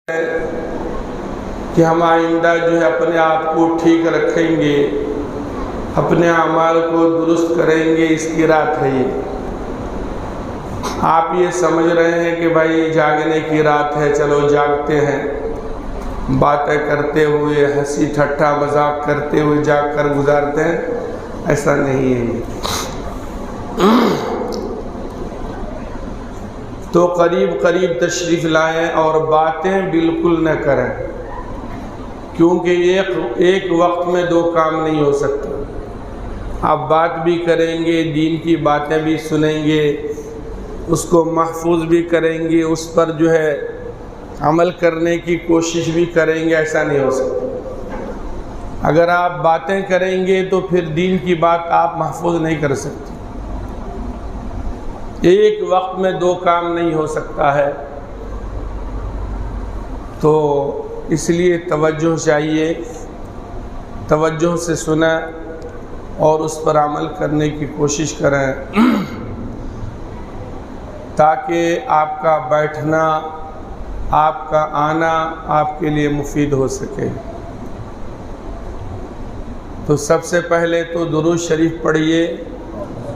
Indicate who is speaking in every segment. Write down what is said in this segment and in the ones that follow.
Speaker 1: کہ ہم آئندہ جو ہے اپنے آپ کو ٹھیک رکھیں گے، اپنے اعمال کو درست کریں گے، اس کی رات ہے یہ۔ آپ یہ سمجھ رہے ہیں کہ بھائی جاگنے کی رات ہے، چلو جاگتے ہیں، باتیں کرتے ہوئے، ہنسی ٹھٹھا مذاق کرتے ہوئے جاگ کر گزارتے ہیں، ایسا نہیں ہے یہ۔ تو قریب قریب تشریف لائیں اور باتیں بالکل نہ کریں، کیونکہ ایک وقت میں دو کام نہیں ہو سکتا۔ آپ بات بھی کریں گے، دین کی باتیں بھی سنیں گے، اس کو محفوظ بھی کریں گے، اس پر جو ہے عمل کرنے کی کوشش بھی کریں گے، ایسا نہیں ہو سکتا۔ اگر آپ باتیں کریں گے تو پھر دین کی بات آپ محفوظ نہیں کر سکتے۔ ایک وقت میں دو کام نہیں ہو سکتا ہے، تو اس لیے توجہ چاہیے، توجہ سے سنیں اور اس پر عمل کرنے کی کوشش کریں، تاکہ آپ کا بیٹھنا، آپ کا آنا آپ کے لیے مفید ہو سکے۔ تو سب سے پہلے تو درود شریف پڑھیے،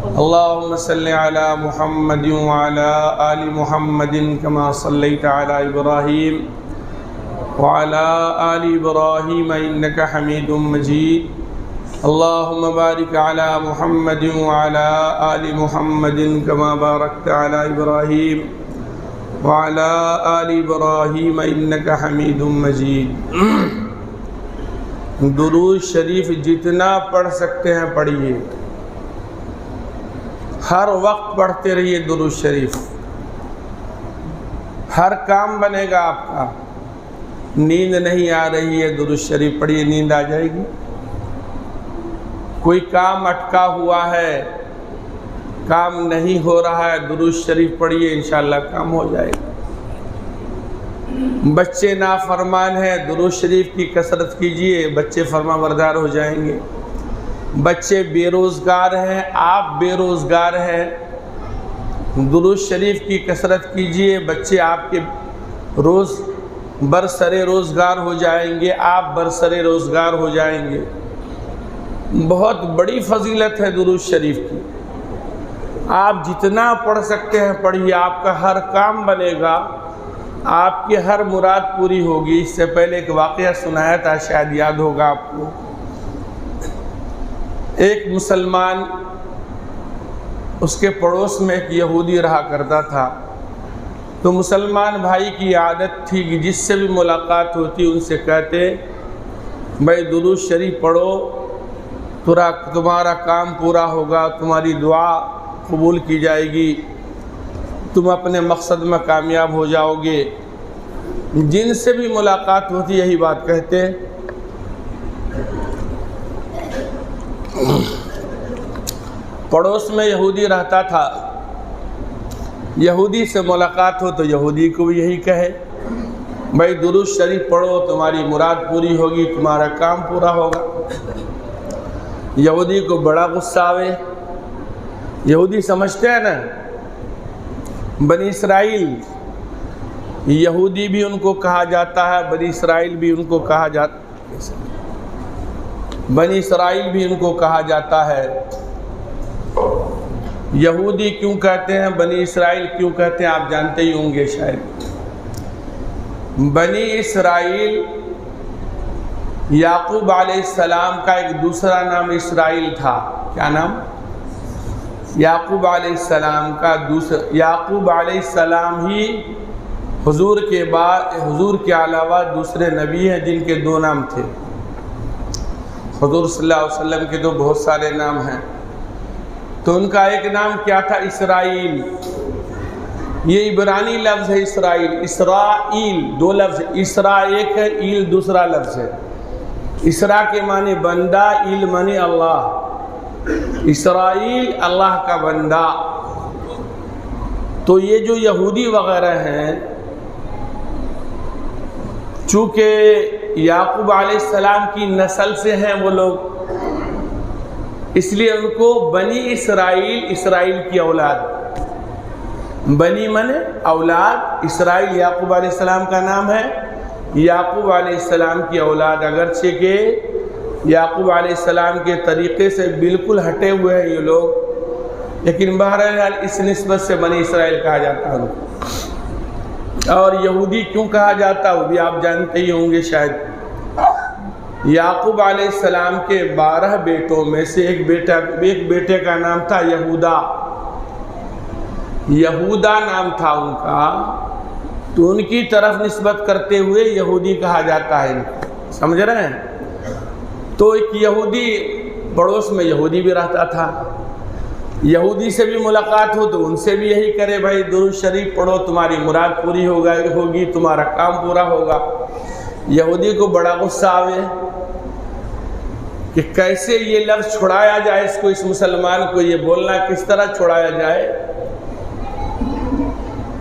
Speaker 1: اللہم صلی علی محمد وعلی آل محمد کما صلیت علی ابراہیم وعلی آل ابراہیم انک حمید مجید، اللہم بارک علی محمد وعلی آل محمد کما بارکت علی ابراہیم وعلی آل ابراہیم انک حمید مجید۔ درود شریف جتنا پڑھ سکتے ہیں پڑھیے، ہر وقت پڑھتے رہیے درود شریف، ہر کام بنے گا آپ کا۔ نیند نہیں آ رہی ہے، درود شریف پڑھیے، نیند آ جائے گی۔ کوئی کام اٹکا ہوا ہے، کام نہیں ہو رہا ہے، درود شریف پڑھیے، انشاءاللہ کام ہو جائے گا۔ بچے نافرمان ہیں، درود شریف کی کثرت کیجئے، بچے فرما بردار ہو جائیں گے۔ بچے بے روزگار ہیں، آپ بے روزگار ہیں، درود شریف کی کثرت کیجئے، بچے آپ کے برسر روزگار ہو جائیں گے، آپ برسر روزگار ہو جائیں گے۔ بہت بڑی فضیلت ہے درود شریف کی، آپ جتنا پڑھ سکتے ہیں پڑھیے، آپ کا ہر کام بنے گا، آپ کی ہر مراد پوری ہوگی۔ اس سے پہلے ایک واقعہ سنایا تھا، شاید یاد ہوگا آپ کو۔ ایک مسلمان، اس کے پڑوس میں ایک یہودی رہا کرتا تھا، تو مسلمان بھائی کی عادت تھی کہ جس سے بھی ملاقات ہوتی ان سے کہتے، بھائی درود شریف پڑھو، تمہارا کام پورا ہوگا، تمہاری دعا قبول کی جائے گی، تم اپنے مقصد میں کامیاب ہو جاؤ گے۔ جن سے بھی ملاقات ہوتی یہی بات کہتے۔ پڑوس میں یہودی رہتا تھا، یہودی سے ملاقات ہو تو یہودی کو بھی یہی کہے، بھائی درود شریف پڑھو، تمہاری مراد پوری ہوگی، تمہارا کام پورا ہوگا۔ یہودی کو بڑا غصہ آوے۔ یہودی سمجھتے ہیں نا، بنی اسرائیل، یہودی بھی ان کو کہا جاتا ہے، بنی اسرائیل بھی ان کو کہا جاتا ہے۔ یہودی کیوں کہتے ہیں، بنی اسرائیل کیوں کہتے ہیں، آپ جانتے ہی ہوں گے شاید۔ بنی اسرائیل یعقوب علیہ السلام کا ایک دوسرا نام اسرائیل تھا۔ کیا نام؟ یعقوب علیہ السلام کا یعقوب علیہ السلام ہی حضور کے بعد، حضور کے علاوہ دوسرے نبی ہیں جن کے دو نام تھے۔ حضور صلی اللہ علیہ وسلم کے تو بہت سارے نام ہیں، تو ان کا ایک نام کیا تھا؟ اسرائیل۔ یہ عبرانی لفظ ہے اسرائیل، اسرائیل دو لفظ، اسرا ایک ہے، ایل دوسرا لفظ ہے۔ اسرا کے معنی بندہ، ایل معنی اللہ۔ اسرائیل اللہ کا بندہ۔ تو یہ جو یہودی وغیرہ ہیں، چونکہ یعقوب علیہ السلام کی نسل سے ہیں وہ لوگ، اس لیے ان کو بنی اسرائیل، اسرائیل کی اولاد، بنی من اولاد، اسرائیل یعقوب علیہ السلام کا نام ہے، یعقوب علیہ السلام کی اولاد، اگرچہ کہ یعقوب علیہ السلام کے طریقے سے بالکل ہٹے ہوئے ہیں یہ لوگ، لیکن بہرحال اس نسبت سے بنی اسرائیل کہا جاتا ہے۔ اور یہودی کیوں کہا جاتا وہ بھی آپ جانتے ہی ہوں گے شاید۔ یعقوب علیہ السلام کے 12 بیٹوں میں سے ایک بیٹے کا نام تھا یہودا، یہودا نام تھا ان کا، تو ان کی طرف نسبت کرتے ہوئے یہودی کہا جاتا ہے، سمجھ رہے ہیں؟ تو ایک یہودی پڑوس میں یہودی بھی رہتا تھا، یہودی سے بھی ملاقات ہو تو ان سے بھی یہی کرے بھائی درود شریف پڑھو تمہاری مراد پوری ہوگی، تمہارا کام پورا ہوگا۔ یہودی کو بڑا غصہ آوے کہ کیسے یہ لفظ چھڑایا جائے، اس مسلمان کو یہ بولنا کس طرح چھڑایا جائے۔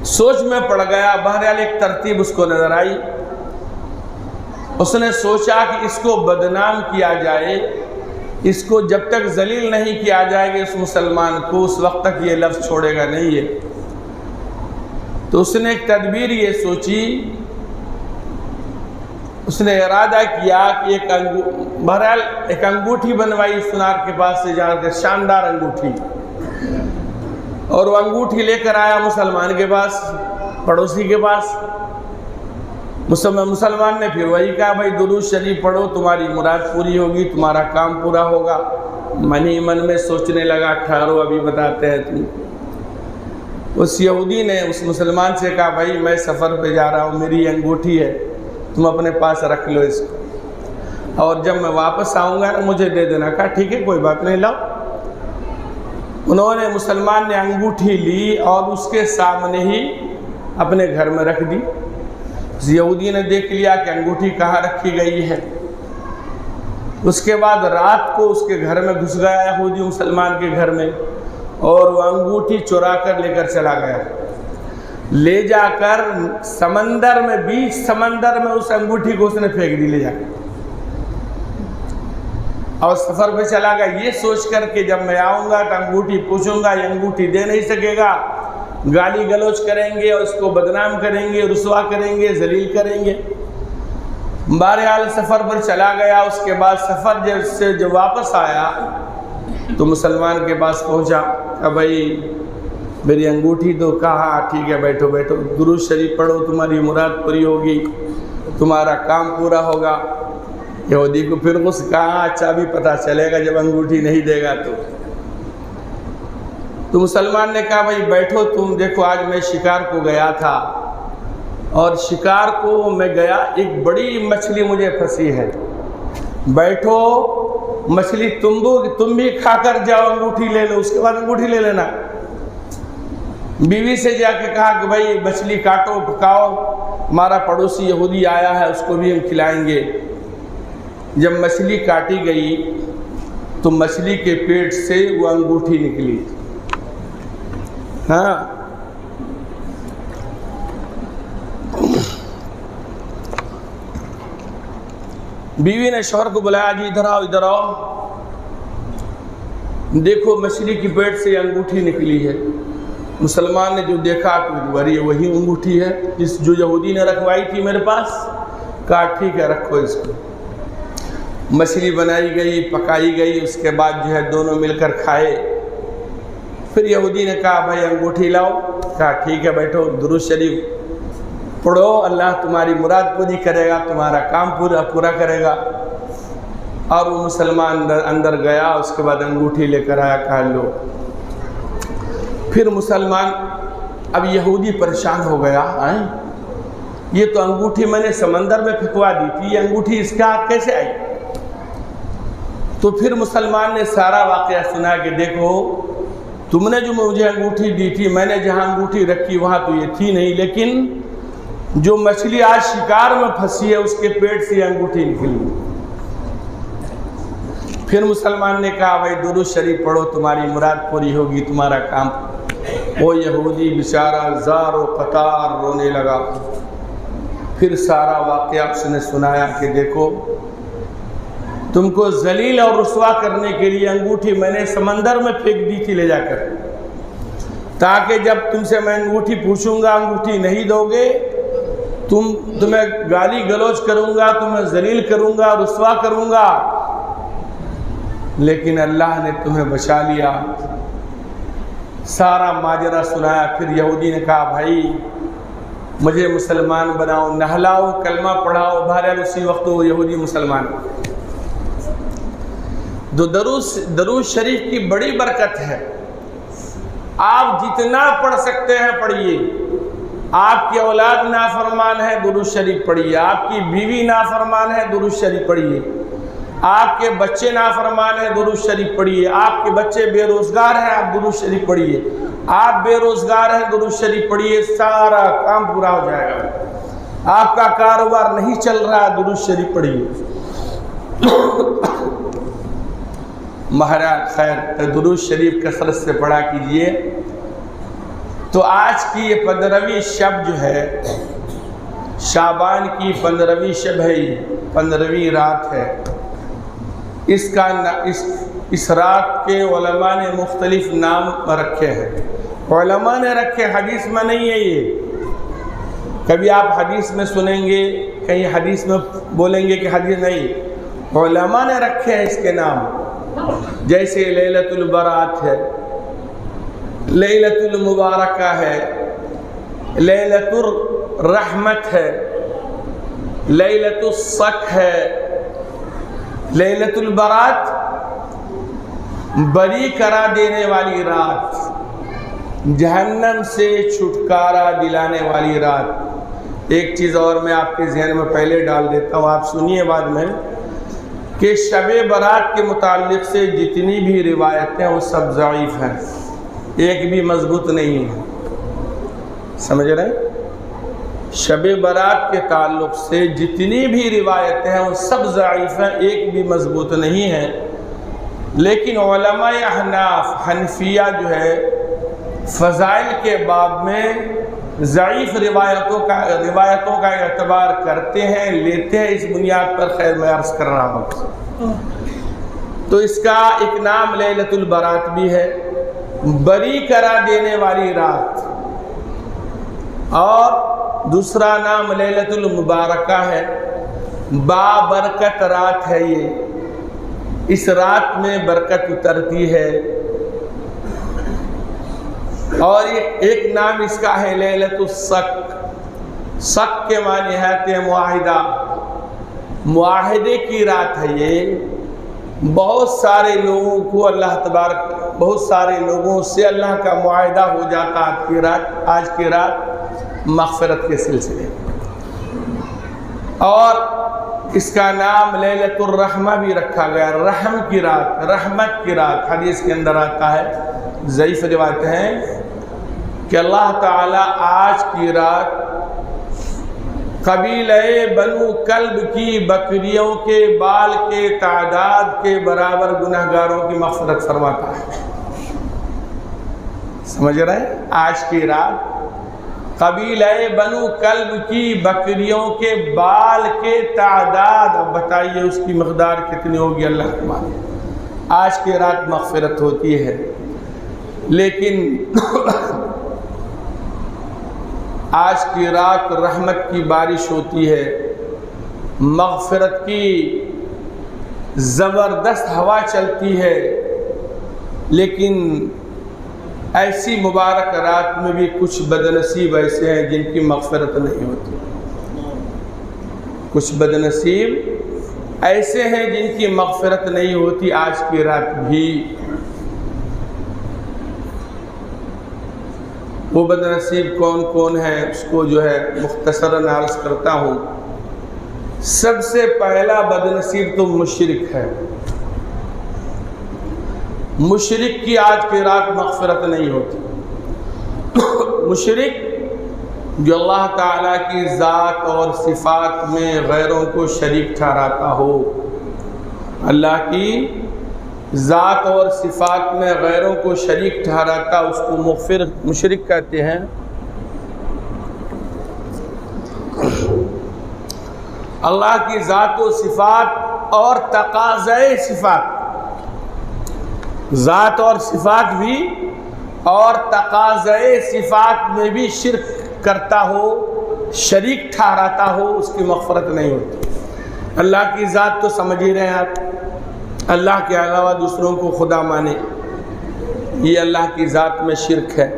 Speaker 1: سوچ میں پڑ گیا، بہرحال ایک ترتیب اس کو نظر آئی، اس نے سوچا کہ اس کو بدنام کیا جائے، اس کو جب تک ذلیل نہیں کیا جائے گا اس مسلمان کو، اس وقت تک یہ لفظ چھوڑے گا نہیں ہے۔ تو اس نے ایک تدبیر یہ سوچی، اس نے ارادہ کیا کہ بہرحال ایک انگوٹھی بنوائی سنار کے پاس سے جا کر، شاندار انگوٹھی، اور وہ انگوٹھی لے کر آیا مسلمان کے پاس، پڑوسی کے پاس۔ مسلمان نے پھر وہی کہا بھائی درود شریف پڑھو تمہاری مراد پوری ہوگی، تمہارا کام پورا ہوگا۔ من ہی من میں سوچنے لگا، ٹھہرو ابھی بتاتے ہیں تم۔ اس یہودی نے اس مسلمان سے کہا بھائی میں سفر پہ جا رہا ہوں، میری انگوٹھی ہے، تم اپنے پاس رکھ لو اس کو، اور جب میں واپس آؤں گا نا مجھے دے دینا۔ کہا ٹھیک ہے کوئی بات نہیں، لاؤ۔ انہوں نے مسلمان نے انگوٹھی لی اور اس کے سامنے ہی اپنے گھر میں رکھ دی۔ یہودی نے دیکھ لیا کہ انگوٹھی کہاں رکھی گئی ہے۔ اس کے بعد رات کو اس کے گھر میں گھس گیا یہودی مسلمان کے گھر میں، اور وہ انگوٹھی چرا کر لے کر چلا گیا، لے جا کر سمندر میں، بیچ سمندر میں اس انگوٹھی کو اس نے پھینک دی لے جا کر، اور سفر پہ چلا گیا یہ سوچ کر کہ جب میں آؤں گا تو انگوٹھی پوچھوں گا، یہ انگوٹھی دے نہیں سکے گا، گالی گلوچ کریں گے اور اس کو بدنام کریں گے، رسوا کریں گے، ذلیل کریں گے۔ بہرحال سفر پر چلا گیا۔ اس کے بعد سفر جب واپس آیا تو مسلمان کے پاس پہنچا، کہ بھائی میری انگوٹھی تو کہا، ٹھیک ہے بیٹھو بیٹھو، درود شریف پڑھو تمہاری مراد پوری ہوگی، تمہارا کام پورا ہوگا۔ یہودی کو پھر اس کہا اچھا ابھی پتہ چلے گا جب انگوٹھی نہیں دے گا تو مسلمان نے کہا بھائی بیٹھو تم، دیکھو آج میں شکار کو گیا تھا، اور شکار کو میں گیا، ایک بڑی مچھلی مجھے پھنسی ہے، بیٹھو مچھلی تم بھی کھا کر جاؤ، انگوٹھی لے لو، اس کے بعد انگوٹھی لے لینا۔ بیوی سے جا کے کہا کہ بھائی مچھلی کاٹو پکاؤ، ہمارا پڑوسی یہودی آیا ہے اس کو بھی ہم کھلائیں گے۔ جب مچھلی کاٹی گئی تو مچھلی کے پیٹ سے وہ انگوٹھی نکلی۔ ہاں بیوی نے شوہر کو بلایا، جی ادھر آؤ ادھر آؤ، دیکھو مچھلی کی پیٹ سے انگوٹھی نکلی ہے۔ مسلمان نے جو دیکھا کہ وہی انگوٹھی ہے جو یہودی نے رکھوائی تھی میرے پاس۔ کہا ٹھیک ہے رکھو اس کو۔ مچھلی بنائی گئی، پکائی گئی، اس کے بعد جو ہے دونوں مل کر کھائے۔ پھر یہودی نے کہا بھائی انگوٹھی لاؤ۔ کہا ٹھیک ہے بیٹھو، درود شریف پڑھو، اللہ تمہاری مراد پوری کرے گا، تمہارا کام پورا کرے گا۔ اور وہ مسلمان اندر گیا، اس کے بعد انگوٹھی لے کر آیا، کہا لو۔ پھر مسلمان، اب یہودی پریشان ہو گیا، یہ تو انگوٹھی میں نے سمندر میں پھینکوا دی تھی، یہ انگوٹھی اس کے ہاتھ کیسے آئی؟ تو پھر مسلمان نے سارا واقعہ سنا کہ دیکھو تم نے جو مجھے انگوٹھی دی تھی، میں نے جہاں انگوٹھی رکھی وہاں تو یہ تھی نہیں، لیکن جو مچھلی آج شکار میں پھنسی ہے اس کے پیٹ سے یہ انگوٹھی نکلی۔ پھر مسلمان نے کہا بھائی درود شریف پڑھو تمہاری مراد پوری ہوگی، تمہارا کام۔ وہ یہودی بیچارہ زار و قطار رونے لگا۔ پھر سارا واقعہ اس نے سنایا کہ دیکھو تم کو ذلیل اور رسوا کرنے کے لیے انگوٹھی میں نے سمندر میں پھینک دی تھی لے جا کر، تاکہ جب تم سے میں انگوٹھی پوچھوں گا انگوٹھی نہیں دو گے تمہیں گالی گلوچ کروں گا، تمہیں ذلیل کروں گا، رسوا کروں گا، لیکن اللہ نے تمہیں بچا لیا۔ سارا ماجرا سنایا۔ پھر یہودی نے کہا بھائی مجھے مسلمان بناؤ، نہلاؤ، کلمہ پڑھاؤ۔ بہرحال اسی وقت وہ یہودی مسلمان۔ درود شریف کی بڑی برکت ہے، آپ جتنا پڑھ سکتے ہیں پڑھیے۔ آپ کی اولاد نافرمان ہے، درود شریف پڑھیے۔ آپ کی بیوی نافرمان ہے، درود شریف پڑھیے۔ آپ کے بچے نافرمان ہیں، درود شریف پڑھیے۔ آپ کے بچے بے روزگار ہیں، آپ درود شریف پڑھیے۔ آپ بے روزگار ہیں، درود شریف پڑھیے، سارا کام پورا ہو جائے گا۔ آپ کا کاروبار نہیں چل رہا، درود شریف پڑھیے۔ مہاراج خیر درود شریف کثرت سے پڑھا کیجئے۔ تو آج کی یہ 15ویں شب جو ہے، شعبان کی 15ویں شب ہے، 15ویں رات ہے۔ اس رات کے علماء نے مختلف نام رکھے ہیں۔ علماء نے رکھے، حدیث میں نہیں ہے یہ۔ کبھی آپ حدیث میں سنیں گے، کہیں حدیث میں بولیں گے کہ حدیث نہیں، علماء نے رکھے ہیں اس کے نام۔ جیسے لیلۃ البرات ہے، لیلۃ المبارکہ ہے، لیلۃ الرحمت ہے، لیلۃ الصق ہے۔ لیلۃ البرات بری کرا دینے والی رات، جہنم سے چھٹکارا دلانے والی رات۔ ایک چیز اور میں آپ کے ذہن میں پہلے ڈال دیتا ہوں، آپ سنیے بعد میں، کہ شب برات کے متعلق سے جتنی بھی روایتیں وہ سب ضعیف ہیں، ایک بھی مضبوط نہیں ہے۔ سمجھ رہے ہیں؟ شب برات کے تعلق سے جتنی بھی روایتیں ہیں وہ سب ضعیف ہیں، ایک بھی مضبوط نہیں ہے۔ لیکن علماء احناف، حنفیہ جو ہے، فضائل کے باب میں ضعیف روایتوں کا اعتبار کرتے ہیں، لیتے ہیں۔ اس بنیاد پر خیر میں عرض کر رہا ہوں۔ تو اس کا ایک نام لیلۃ البرات بھی ہے، بری کرا دینے والی رات، اور دوسرا نام لیلۃ المبارکہ ہے، بابرکت رات ہے یہ۔ اس رات میں برکت اترتی ہے۔ اور ایک نام اس کا ہے لیلۃ الصق۔ صق کے معنی ہے معاہدہ، معاہدے کی رات ہے یہ۔ بہت سارے لوگوں کو اللہ تبارک، بہت سارے لوگوں سے اللہ کا معاہدہ ہو جاتا آج کی رات مغفرت کے سلسلے۔ اور اس کا نام لیلۃ الرحمہ بھی رکھا گیا، رحم کی رات، رحمت کی رات۔ حدیث کے اندر آتا ہے، ضعیف روایت ہیں کہ اللہ تعالیٰ آج کی رات قبیلہ بنو کلب کی بکریوں کے بال کے تعداد کے برابر گنہگاروں کی مغفرت فرماتا ہے۔ سمجھ رہے ہیں؟ آج کی رات قبیلہ بنو کلب کی بکریوں کے بال کے تعداد، اب بتائیے اس کی مقدار کتنی ہوگی اللہ کے مالک۔ آج کی رات مغفرت ہوتی ہے، لیکن آج کی رات رحمت کی بارش ہوتی ہے، مغفرت کی زبردست ہوا چلتی ہے، لیکن ایسی مبارک رات میں بھی کچھ بدنصیب ایسے ہیں جن کی مغفرت نہیں ہوتی۔ کچھ بدنصیب ایسے ہیں جن کی مغفرت نہیں ہوتی آج کی رات بھی۔ وہ بدنصیب کون کون ہیں اس کو جو ہے مختصراً عرض کرتا ہوں۔ سب سے پہلا بدنصیب تو مشرک ہے۔ مشرک کی آج کی رات مغفرت نہیں ہوتی۔ مشرک جو اللہ تعالیٰ کی ذات اور صفات میں غیروں کو شریک ٹھہراتا ہو، اللہ کی ذات اور صفات میں غیروں کو شریک ٹھہراتا، اس کو مشرک کہتے ہیں۔ اللہ کی ذات و صفات اور تقاضۂ صفات، ذات اور صفات بھی اور تقاضۂ صفات میں بھی شرک کرتا ہو، شریک ٹھہراتا ہو اس کی مغفرت نہیں ہوتی۔ اللہ کی ذات تو سمجھ ہی رہے ہیں آپ، اللہ کے علاوہ دوسروں کو خدا مانے، یہ اللہ کی ذات میں شرک ہے۔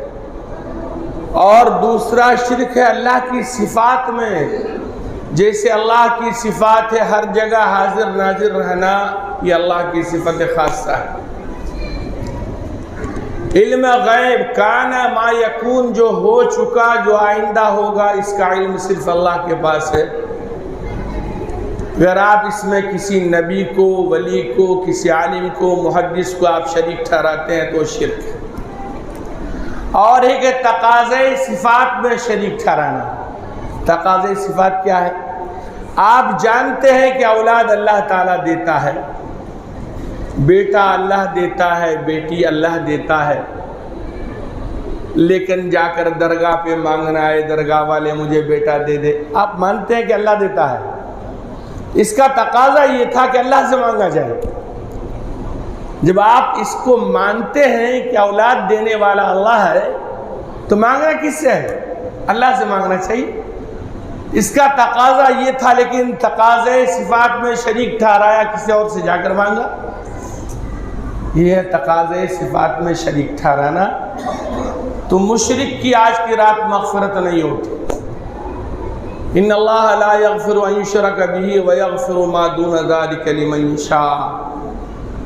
Speaker 1: اور دوسرا شرک ہے اللہ کی صفات میں، جیسے اللہ کی صفات ہے ہر جگہ حاضر ناظر رہنا، یہ اللہ کی صفت خاصہ ہے۔ علم غیب کانا ما یکون، جو ہو چکا جو آئندہ ہوگا، اس کا علم صرف اللہ کے پاس ہے۔ اگر آپ اس میں کسی نبی کو، ولی کو، کسی عالم کو، محدث کو آپ شریک ٹھہراتے ہیں تو شرک ہے۔ اور ایک تقاضے صفات میں شریک ٹھہرانا۔ تقاضے صفات کیا ہے؟ آپ جانتے ہیں کہ اولاد اللہ تعالیٰ دیتا ہے، بیٹا اللہ دیتا ہے، بیٹی اللہ دیتا ہے، لیکن جا کر درگاہ پہ مانگنا ہے، درگاہ والے مجھے بیٹا دے دے۔ آپ مانتے ہیں کہ اللہ دیتا ہے، اس کا تقاضا یہ تھا کہ اللہ سے مانگا جائے۔ جب آپ اس کو مانتے ہیں کہ اولاد دینے والا اللہ ہے تو مانگنا کس سے ہے؟ اللہ سے مانگنا چاہیے۔ اس کا تقاضا یہ تھا، لیکن تقاضے صفات میں شریک ٹھہرایا، کسی اور سے جا کر مانگا۔ یہ ہے تقاضے صفات میں شریک ٹھہرانا۔ تو مشرک کی آج کی رات مغفرت نہیں ہوتی۔ ان اللہ لا یغفر ان یشرک بہ ویغفر ما دون ذلک لمن یشاء۔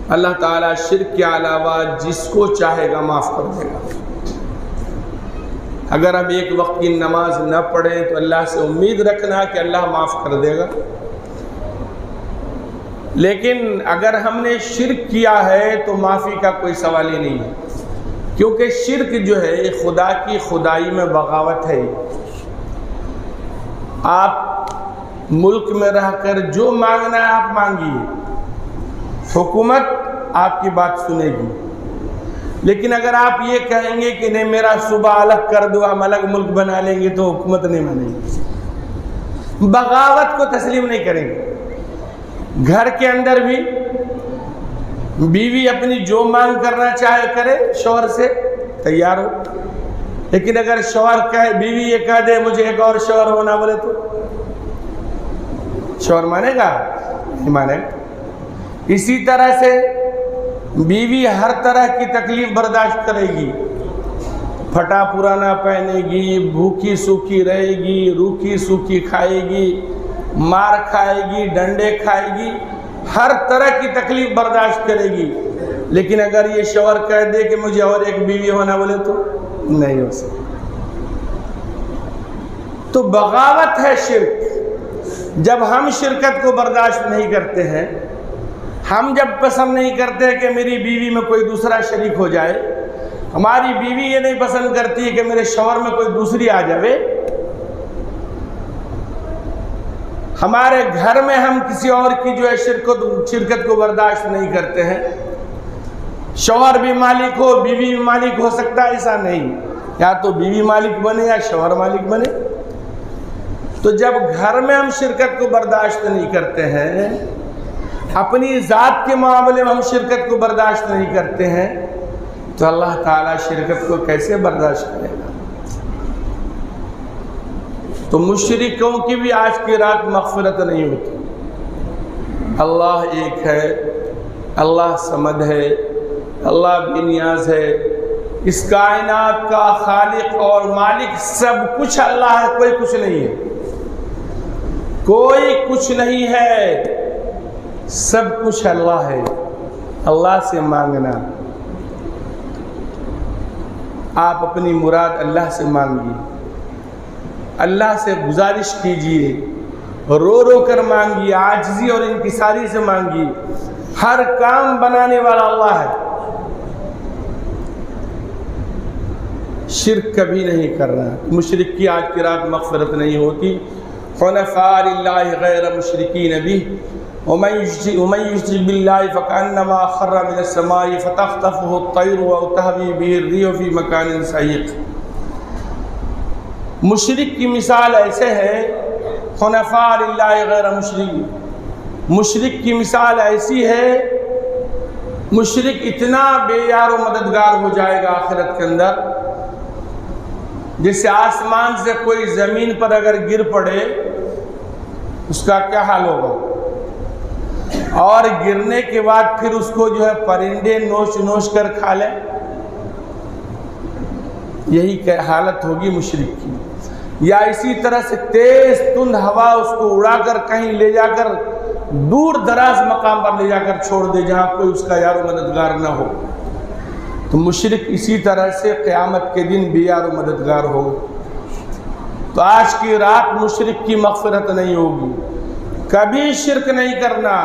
Speaker 1: اللہ تعالیٰ شرک کے علاوہ جس کو چاہے گا معاف کر دے گا۔ اگر ہم ایک وقت کی نماز نہ پڑھیں تو اللہ سے امید رکھنا کہ اللہ معاف کر دے گا، لیکن اگر ہم نے شرک کیا ہے تو معافی کا کوئی سوال ہی نہیں ہے، کیونکہ شرک جو ہے خدا کی خدائی میں بغاوت ہے۔ آپ ملک میں رہ کر جو مانگنا ہے آپ مانگیے، حکومت آپ کی بات سنے گی، لیکن اگر آپ یہ کہیں گے کہ نہیں میرا صوبہ الگ کر دو، ہم الگ ملک بنا لیں گے، تو حکومت نہیں مانے گی، بغاوت کو تسلیم نہیں کریں گے۔ گھر کے اندر بھی بیوی اپنی جو مانگ کرنا چاہے کرے، شوہر سے تیار ہو، لیکن اگر شوہر کہے، بیوی یہ کہہ دے مجھے ایک اور شوہر ہونا بولے تو شوہر مانے گا؟ نہیں مانے گا۔ اسی طرح سے بیوی ہر طرح کی تکلیف برداشت کرے گی، پھٹا پرانا پہنے گی، بھوکی سوکھی رہے گی، روکھی سوکھی کھائے گی، مار کھائے گی، ڈنڈے کھائے گی، ہر طرح کی تکلیف برداشت کرے گی، لیکن اگر یہ شوہر کہہ دے کہ مجھے اور ایک بیوی ہونا بولے تو نہیں ہو سکتا۔ تو بغاوت ہے شرک۔ جب ہم شرکت کو برداشت نہیں کرتے ہیں، ہم جب پسند نہیں کرتے کہ میری بیوی میں کوئی دوسرا شریک ہو جائے، ہماری بیوی یہ نہیں پسند کرتی کہ میرے شوہر میں کوئی دوسری آ جائے، ہمارے گھر میں ہم کسی اور کی جو ہے شرکت کو برداشت نہیں کرتے ہیں، شوہر بھی مالک ہو بیوی بھی مالک ہو سکتا ہے، ایسا نہیں، یا تو بیوی مالک بنے یا شوہر مالک بنے۔ تو جب گھر میں ہم شرکت کو برداشت نہیں کرتے ہیں، اپنی ذات کے معاملے میں ہم شرکت کو برداشت نہیں کرتے ہیں، تو اللہ تعالیٰ شرکت کو کیسے برداشت کرے گا؟ تو مشرکوں کی بھی آج کی رات مغفرت نہیں ہوتی۔ اللہ ایک ہے، اللہ صمد ہے، اللہ بے نیاز ہے، اس کائنات کا خالق اور مالک سب کچھ اللہ ہے، کوئی کچھ نہیں ہے، کوئی کچھ نہیں ہے، سب کچھ اللہ ہے۔ اللہ سے مانگنا، آپ اپنی مراد اللہ سے مانگیے، اللہ سے گزارش کیجیے، رو رو کر مانگیے، عاجزی اور انکساری سے مانگیے، ہر کام بنانے والا اللہ ہے۔ شرک کبھی نہیں کرنا۔ مشرک کی آج کی رات مغفرت نہیں ہوتی۔ حنفاء للہ غیر مشرکین بہ ومن یشرک باللہ فکأنما خر من السماء فتخطفه الطیر او تہوی بہ الريح فی مکان سحیق۔ مشرک کی مثال ایسے ہے، حنفاء للہ غیر مشرک، مشرک کی مثال ایسی ہے، مشرک اتنا بے یار و مددگار ہو جائے گا آخرت کے اندر جیسے آسمان سے کوئی زمین پر اگر گر پڑے اس کا کیا حال ہوگا، اور گرنے کے بعد پھر اس کو جو ہے پرندے نوچ نوچ کر کھا لیں، یہی حالت ہوگی مشرک کی۔ یا اسی طرح سے تیز تند ہوا اس کو اڑا کر کہیں لے جا کر دور دراز مقام پر لے جا کر چھوڑ دے جہاں کوئی اس کا یار و مددگار نہ ہو، تو مشرک اسی طرح سے قیامت کے دن بے یار و مددگار ہو۔ تو آج کی رات مشرک کی مغفرت نہیں ہوگی، کبھی شرک نہیں کرنا۔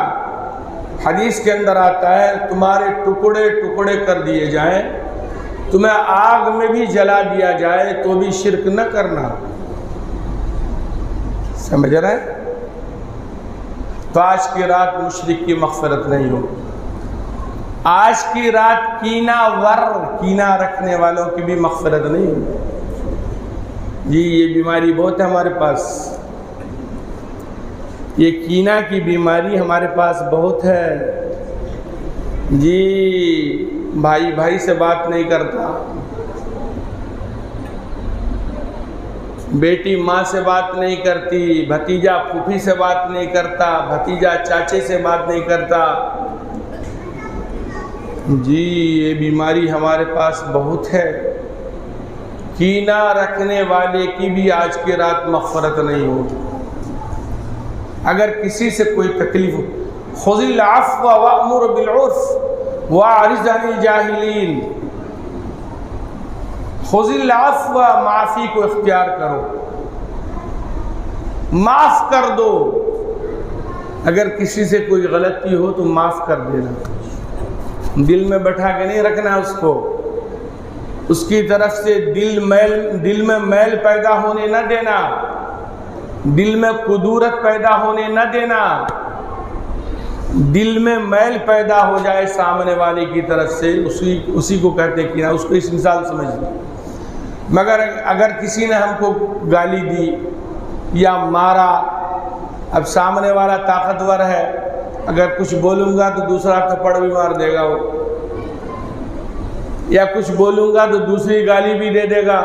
Speaker 1: حدیث کے اندر آتا ہے تمہارے ٹکڑے ٹکڑے کر دیے جائیں، تمہیں آگ میں بھی جلا دیا جائے تو بھی شرک نہ کرنا، سمجھ رہے ہیں؟ تو آج کی رات مشرک کی مغفرت نہیں ہو۔ آج کی رات کینہ رکھنے والوں کی بھی مغفرت نہیں ہو۔ جی یہ بیماری بہت ہے ہمارے پاس، یہ کینہ کی بیماری ہمارے پاس بہت ہے۔ جی بھائی بھائی سے بات نہیں کرتا، بیٹی ماں سے بات نہیں کرتی، بھتیجا پھوپھی سے بات نہیں کرتا، بھتیجا چاچے سے بات نہیں کرتا۔ جی یہ بیماری ہمارے پاس بہت ہے۔ کینہ رکھنے والے کی بھی آج کی رات مغفرت نہیں ہوگی۔ اگر کسی سے کوئی تکلیف ہو، خذ العفو وأمر بالعرف وأعرض عن الجاہلین، خذ العفو، معافی کو اختیار کرو، معاف کر دو۔ اگر کسی سے کوئی غلطی ہو تو معاف کر دینا، دل میں بٹھا کے نہیں رکھنا اس کو، اس کی طرف سے دل میں میل پیدا ہونے نہ دینا، دل میں قدورت پیدا ہونے نہ دینا۔ دل میں میل پیدا ہو جائے سامنے والے کی طرف سے، اسی کو کہتے ہیں کہ اس کو اس مثال سمجھ لیں۔ مگر اگر کسی نے ہم کو گالی دی یا مارا، اب سامنے والا طاقتور ہے، اگر کچھ بولوں گا تو دوسرا تھپڑ بھی مار دے گا وہ، یا کچھ بولوں گا تو دوسری گالی بھی دے دے گا،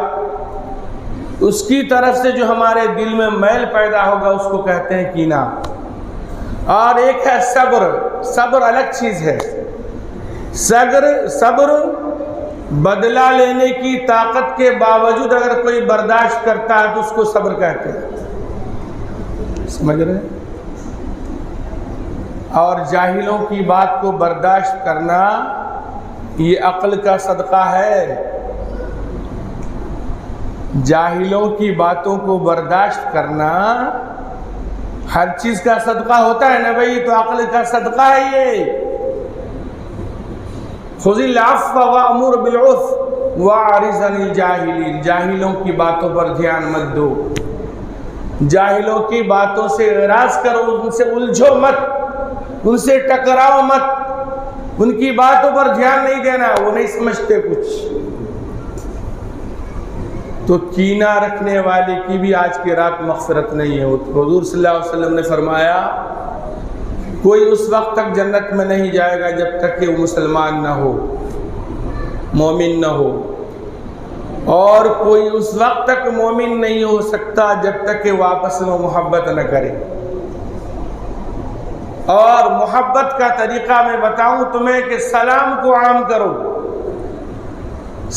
Speaker 1: اس کی طرف سے جو ہمارے دل میں میل پیدا ہوگا اس کو کہتے ہیں کینہ۔ اور ایک ہے صبر، صبر الگ چیز ہے۔ صبر بدلہ لینے کی طاقت کے باوجود اگر کوئی برداشت کرتا ہے تو اس کو صبر کہتے ہیں، سمجھ رہے ہیں؟ اور جاہلوں کی بات کو برداشت کرنا یہ عقل کا صدقہ ہے۔ جاہلوں کی باتوں کو برداشت کرنا ہر چیز کا صدقہ ہوتا ہے نا بھائی، تو عقل کا صدقہ ہے یہ۔ خذ العفو وأمر بالعرف وأعرض عن الجاہلین، جاہلوں کی باتوں پر دھیان مت دو، جاہلوں کی باتوں سے اعراض کرو، ان سے الجھو مت، ان سے ٹکراؤ مت، ان کی باتوں پر دھیان نہیں دینا، وہ نہیں سمجھتے کچھ۔ تو کینہ رکھنے والے کی بھی آج کی رات مغفرت نہیں ہے۔ حضور صلی اللہ علیہ وسلم نے فرمایا کوئی اس وقت تک جنت میں نہیں جائے گا جب تک کہ وہ مسلمان نہ ہو، مومن نہ ہو، اور کوئی اس وقت تک مومن نہیں ہو سکتا جب تک کہ وہ آپس میں محبت نہ کرے۔ اور محبت کا طریقہ میں بتاؤں تمہیں کہ سلام کو عام کرو،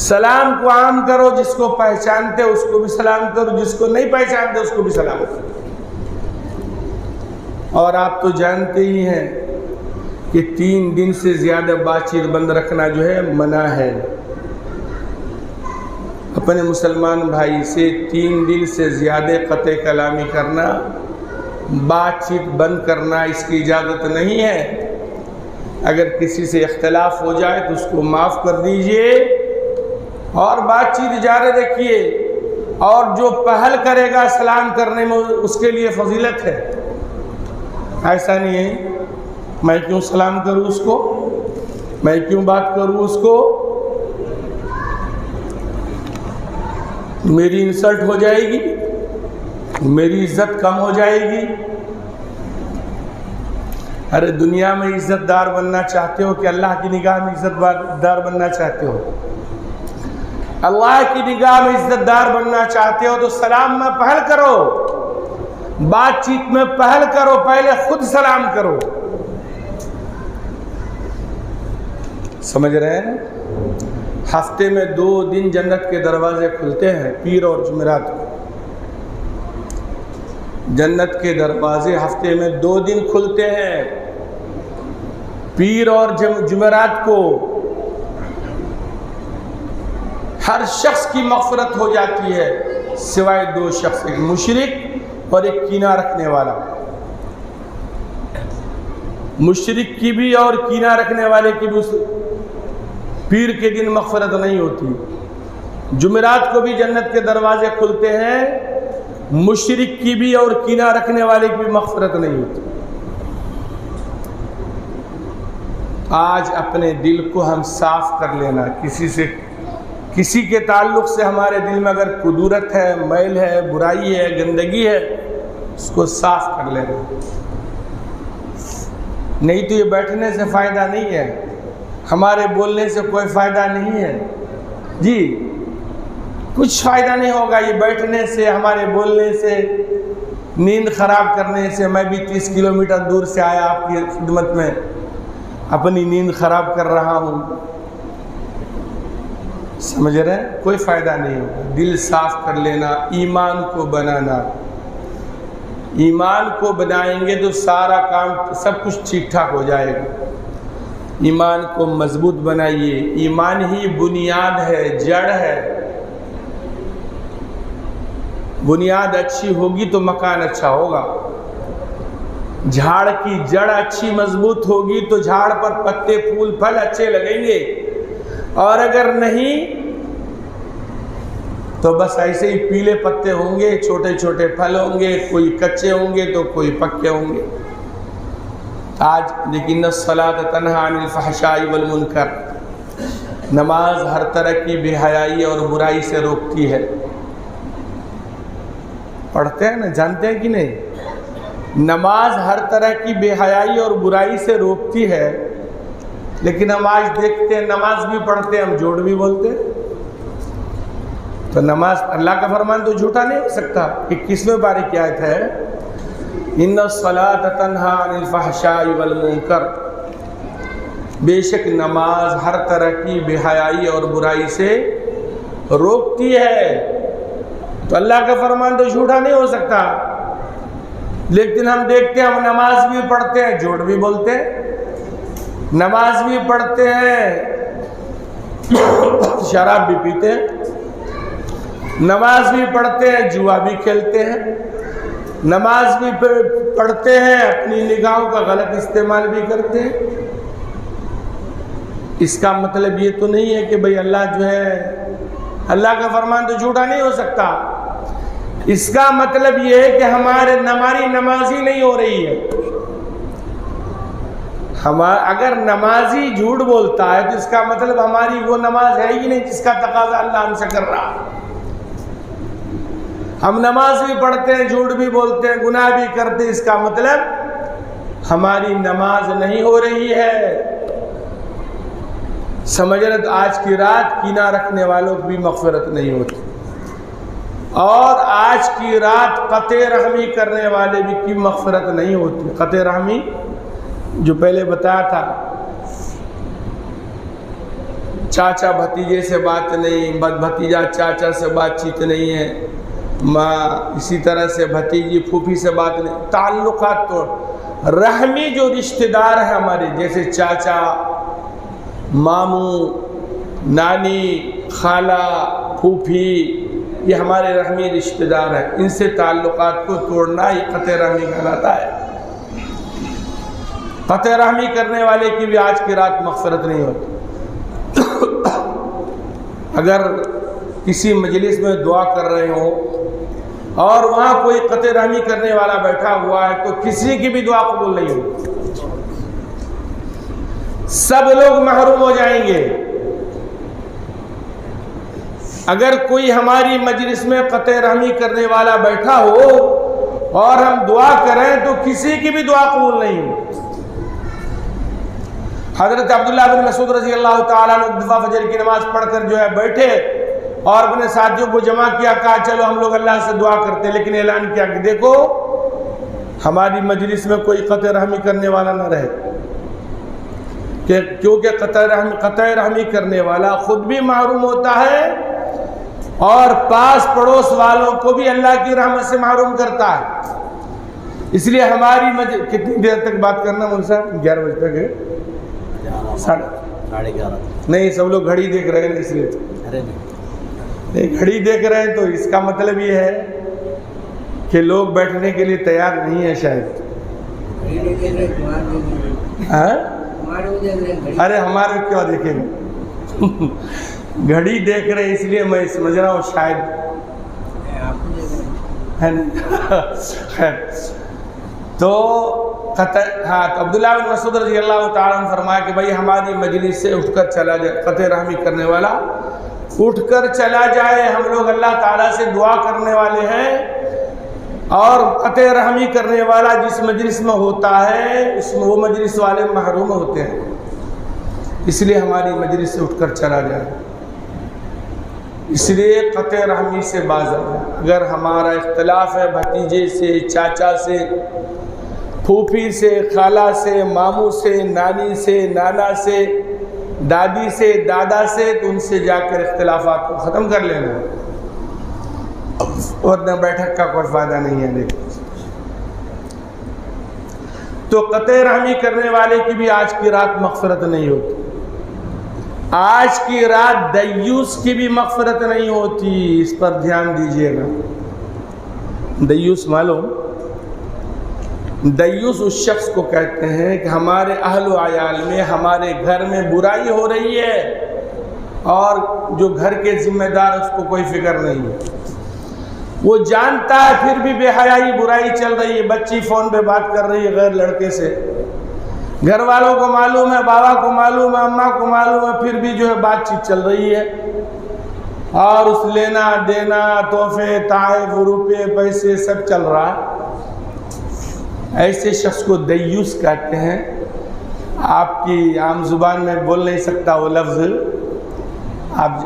Speaker 1: سلام کو عام کرو، جس کو پہچانتے اس کو بھی سلام کرو، جس کو نہیں پہچانتے اس کو بھی سلام کرو۔ اور آپ تو جانتے ہی ہیں کہ 3 دن سے زیادہ بات چیت بند رکھنا جو ہے منع ہے۔ اپنے مسلمان بھائی سے 3 دن سے زیادہ قطع کلامی کرنا، بات چیت بند کرنا، اس کی اجازت نہیں ہے۔ اگر کسی سے اختلاف ہو جائے تو اس کو معاف کر دیجئے اور بات چیت جاری رکھیے، اور جو پہل کرے گا سلام کرنے میں اس کے لیے فضیلت ہے۔ ایسا نہیں ہے میں کیوں سلام کروں اس کو، میں کیوں بات کروں اس کو، میری انسلٹ ہو جائے گی، میری عزت کم ہو جائے گی۔ ارے دنیا میں عزت دار بننا چاہتے ہو کہ اللہ کی نگاہ میں عزت دار بننا چاہتے ہو؟ اللہ کی نگاہ میں عزت دار بننا چاہتے ہو تو سلام میں پہل کرو، بات چیت میں پہل کرو، پہلے خود سلام کرو۔ سمجھ رہے ہیں؟ ہفتے میں 2 دن جنت کے دروازے کھلتے ہیں، پیر اور جمعرات کو۔ جنت کے دروازے ہفتے میں 2 دن کھلتے ہیں، پیر اور جمعرات کو۔ ہر شخص کی مغفرت ہو جاتی ہے سوائے 2 شخص، ایک مشرک اور ایک کینہ رکھنے والا۔ مشرک کی بھی اور کینہ رکھنے والے کی بھی اس پیر کے دن مغفرت نہیں ہوتی۔ جمعرات کو بھی جنت کے دروازے کھلتے ہیں، مشرک کی بھی اور کینہ رکھنے والے کی بھی مغفرت نہیں ہوتی۔ آج اپنے دل کو ہم صاف کر لینا، کسی کے تعلق سے ہمارے دل میں اگر کدورت ہے، میل ہے، برائی ہے، گندگی ہے، اس کو صاف کر لینا، نہیں تو یہ بیٹھنے سے فائدہ نہیں ہے، ہمارے بولنے سے کوئی فائدہ نہیں ہے جی، کچھ فائدہ نہیں ہوگا یہ بیٹھنے سے، ہمارے بولنے سے، نیند خراب کرنے سے۔ میں بھی 30 کلومیٹر دور سے آیا آپ کی خدمت میں، اپنی نیند خراب کر رہا ہوں، سمجھ رہے ہیں؟ کوئی فائدہ نہیں ہوگا۔ دل صاف کر لینا، ایمان کو بنانا، ایمان کو بنائیں گے تو سارا کام سب کچھ ٹھیک ٹھاک ہو جائے گا۔ ایمان کو مضبوط بنائیے، ایمان ہی بنیاد ہے، جڑ ہے۔ بنیاد اچھی ہوگی تو مکان اچھا ہوگا۔ جھاڑ کی جڑ اچھی مضبوط ہوگی تو جھاڑ پر پتے پھول پھل اچھے لگیں گے، اور اگر نہیں تو بس ایسے ہی پیلے پتے ہوں گے، چھوٹے چھوٹے پھل ہوں گے، کوئی کچے ہوں گے تو کوئی پکے ہوں گے۔ آج لیکن الصلاۃ تنہی عن الفحشاء والمنکر، نماز ہر طرح کی بے حیائی اور برائی سے روکتی ہے۔ پڑھتے ہیں نا، جانتے ہیں کہ نہیں؟ نماز ہر طرح کی بے حیائی اور برائی سے روکتی ہے، لیکن ہم آج دیکھتے ہیں نماز بھی پڑھتے ہیں، ہم جھوٹ بھی بولتے ہیں۔ تو نماز، اللہ کا فرمان تو جھوٹا نہیں ہو سکتا۔ 21ویں پارے کی آیت ہے، ان الصلاۃ تنہی عن الفحشاء والمنکر، بے شک نماز ہر طرح کی بے حیائی اور برائی سے روکتی ہے۔ تو اللہ کا فرمان تو جھوٹا نہیں ہو سکتا، لیکن ہم دیکھتے ہیں ہم نماز بھی پڑھتے ہیں، جھوٹ بھی بولتے ہیں، نماز بھی پڑھتے ہیں، شراب بھی پیتے ہیں، نماز بھی پڑھتے ہیں، جوا بھی کھیلتے ہیں، نماز بھی پڑھتے ہیں، اپنی نگاہوں کا غلط استعمال بھی کرتے ہیں۔ اس کا مطلب یہ تو نہیں ہے کہ بھئی اللہ جو ہے، اللہ کا فرمان تو جھوٹا نہیں ہو سکتا۔ اس کا مطلب یہ ہے کہ ہماری نماز ہی نہیں ہو رہی ہے۔ اگر نمازی جھوٹ بولتا ہے تو اس کا مطلب ہماری وہ نماز ہے ہی نہیں جس کا تقاضا اللہ ہم سے کر رہا ہے۔ ہم نماز بھی پڑھتے ہیں، جھوٹ بھی بولتے ہیں، گناہ بھی کرتے ہیں، اس کا مطلب ہماری نماز نہیں ہو رہی ہے۔ سمجھ رہے؟ تو آج کی رات کینہ رکھنے والوں کی بھی مغفرت نہیں ہوتی، اور آج کی رات قطع رحمی کرنے والے بھی کی مغفرت نہیں ہوتی۔ قطع رحمی جو پہلے بتایا تھا، چاچا بھتیجے سے بات نہیں، بھتیجا چاچا سے بات چیت نہیں ہے، ماں اسی طرح سے بھتیجی پھوپھی سے بات نہیں، تعلقات تو رحمی جو رشتہ دار ہیں ہمارے، جیسے چاچا، ماموں، نانی، خالہ، پھوپھی، یہ ہمارے رحمی رشتہ دار ہیں، ان سے تعلقات کو توڑنا یہ قطع رحمی کہلاتا ہے۔ قطع رحمی کرنے والے کی بھی آج کی رات مغفرت نہیں ہوتی۔ اگر کسی مجلس میں دعا کر رہے ہوں اور وہاں کوئی قطع رحمی کرنے والا بیٹھا ہوا ہے تو کسی کی بھی دعا قبول نہیں ہوگی، سب لوگ محروم ہو جائیں گے۔ اگر کوئی ہماری مجلس میں قطع رحمی کرنے والا بیٹھا ہو اور ہم دعا کریں تو کسی کی بھی دعا قبول نہیں ہوگی۔ حضرت عبداللہ بن مسعود رضی اللہ تعالیٰ عنہ ایک دفعہ فجر کی نماز پڑھ کر جو ہے بیٹھے اور اپنے ساتھیوں کو جمع کیا، کہا چلو ہم لوگ اللہ سے دعا کرتے ہیں، لیکن اعلان کیا کہ دیکھو ہماری مجلس میں کوئی قطع رحمی کرنے والا نہ رہے، کیونکہ قطع رحمی کرنے والا خود بھی محروم ہوتا ہے اور پاس پڑوس والوں کو بھی اللہ کی رحمت سے محروم کرتا ہے۔ اس لیے ہماری کتنی دیر تک بات کرنا مول صاحب؟ 11 بجے تک ہے؟ 11:30 نہیں، سب لوگ گھڑی دیکھ رہے ہیں اس لیے نہیں، گھڑی دیکھ رہے ہیں تو اس کا مطلب یہ ہے کہ لوگ بیٹھنے کے لیے تیار نہیں ہیں شاید۔ ارے ہمارے کیا دیکھیں گے؟ گھڑی دیکھ رہے ہیں اس لیے میں سمجھ رہا ہوں شاید ہے نا۔ تو عبداللہ بن مسعود رضی اللہ تعالیٰ عنہ فرمایا کہ بھائی ہماری مجلس سے اٹھ کر چلا جائے، قطع رحمی کرنے والا اٹھ کر چلا جائے، ہم لوگ اللہ تعالیٰ سے دعا کرنے والے ہیں، اور قطع رحمی کرنے والا جس مجلس میں ہوتا ہے اس میں وہ مجلس والے محروم ہوتے ہیں، اس لیے ہماری مجلس سے اٹھ کر چلا جائے۔ اس لیے قطع رحمی سے باز آ جائے۔ اگر ہمارا اختلاف ہے بھتیجے سے، چاچا سے، پھوپھی سے، خالہ سے، ماموں سے، نانی سے، نانا سے، دادی سے، دادا سے، تو ان سے جا کر اختلافات کو ختم کر لینا، ورنہ بیٹھک کا کوئی فائدہ نہیں ہے۔ تو قطع رحمی کرنے والے کی بھی آج کی رات مغفرت نہیں ہوتی، آج کی رات دیوس کی بھی مغفرت نہیں ہوتی، اس پر دھیان دیجئے گا۔ دیوس معلوم؟ دیوس اس شخص کو کہتے ہیں کہ ہمارے اہل و عیال میں، ہمارے گھر میں برائی ہو رہی ہے اور جو گھر کے ذمہ دار اس کو کوئی فکر نہیں ہے، وہ جانتا ہے پھر بھی بے حیائی برائی چل رہی ہے، بچی فون پہ بات کر رہی ہے غیر لڑکے سے، گھر والوں کو معلوم ہے، بابا کو معلوم ہے، اماں کو معلوم ہے، پھر بھی جو ہے بات چیت چل رہی ہے، اور اس لینا دینا، تحفے، تحائف، روپے، پیسے سب چل رہا ہے۔ ایسے شخص کو دیوس کہتے ہیں۔ آپ کی عام زبان میں بول نہیں سکتا وہ لفظ،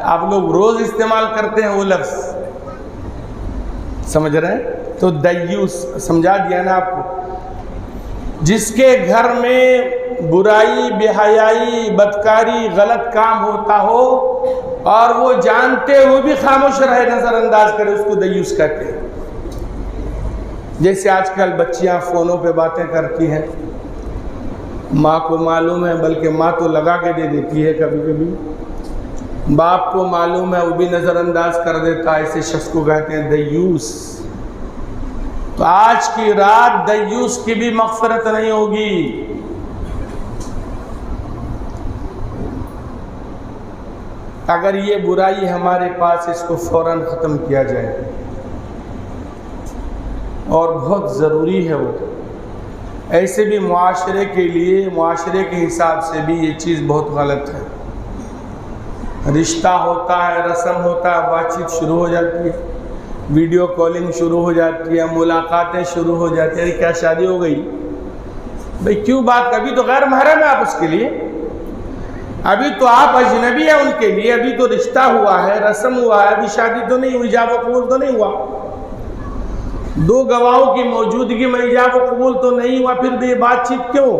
Speaker 1: آپ لوگ روز استعمال کرتے ہیں وہ لفظ، سمجھ رہے ہیں؟ تو دیوس سمجھا دیا نا آپ کو، جس کے گھر میں برائی، بے حیائی، بدکاری، غلط کام ہوتا ہو اور وہ جانتے ہوئے بھی خاموش رہے، نظر انداز کرے، اس کو دیوس کہتے ہیں۔ جیسے آج کل بچیاں فونوں پہ باتیں کرتی ہیں، ماں کو معلوم ہے، بلکہ ماں تو لگا کے دے دیتی ہے کبھی کبھی، باپ کو معلوم ہے وہ بھی نظر انداز کر دیتا ہے، ایسے شخص کو کہتے ہیں دیوس۔ تو آج کی رات دیوس کی بھی مغفرت نہیں ہوگی۔ اگر یہ برائی ہمارے پاس، اس کو فوراً ختم کیا جائے، اور بہت ضروری ہے وہ۔ ایسے بھی معاشرے کے لیے، معاشرے کے حساب سے بھی یہ چیز بہت غلط ہے۔ رشتہ ہوتا ہے، رسم ہوتا ہے، بات چیت شروع ہو جاتی ہے، ویڈیو کالنگ شروع ہو جاتی ہے، ملاقاتیں شروع ہو جاتی ہیں، کیا شادی ہو گئی؟ بھئی کیوں بات، ابھی تو غیر محرم ہے آپ اس کے لیے، ابھی تو آپ اجنبی ہیں ان کے لیے، ابھی تو رشتہ ہوا ہے، رسم ہوا ہے، ابھی شادی تو نہیں ہوئی، ایجاب و قبول تو نہیں ہوا، دو گواہوں کی موجودگی میں ایجاب و قبول تو نہیں ہوا، پھر بھی یہ بات چیت کیوں؟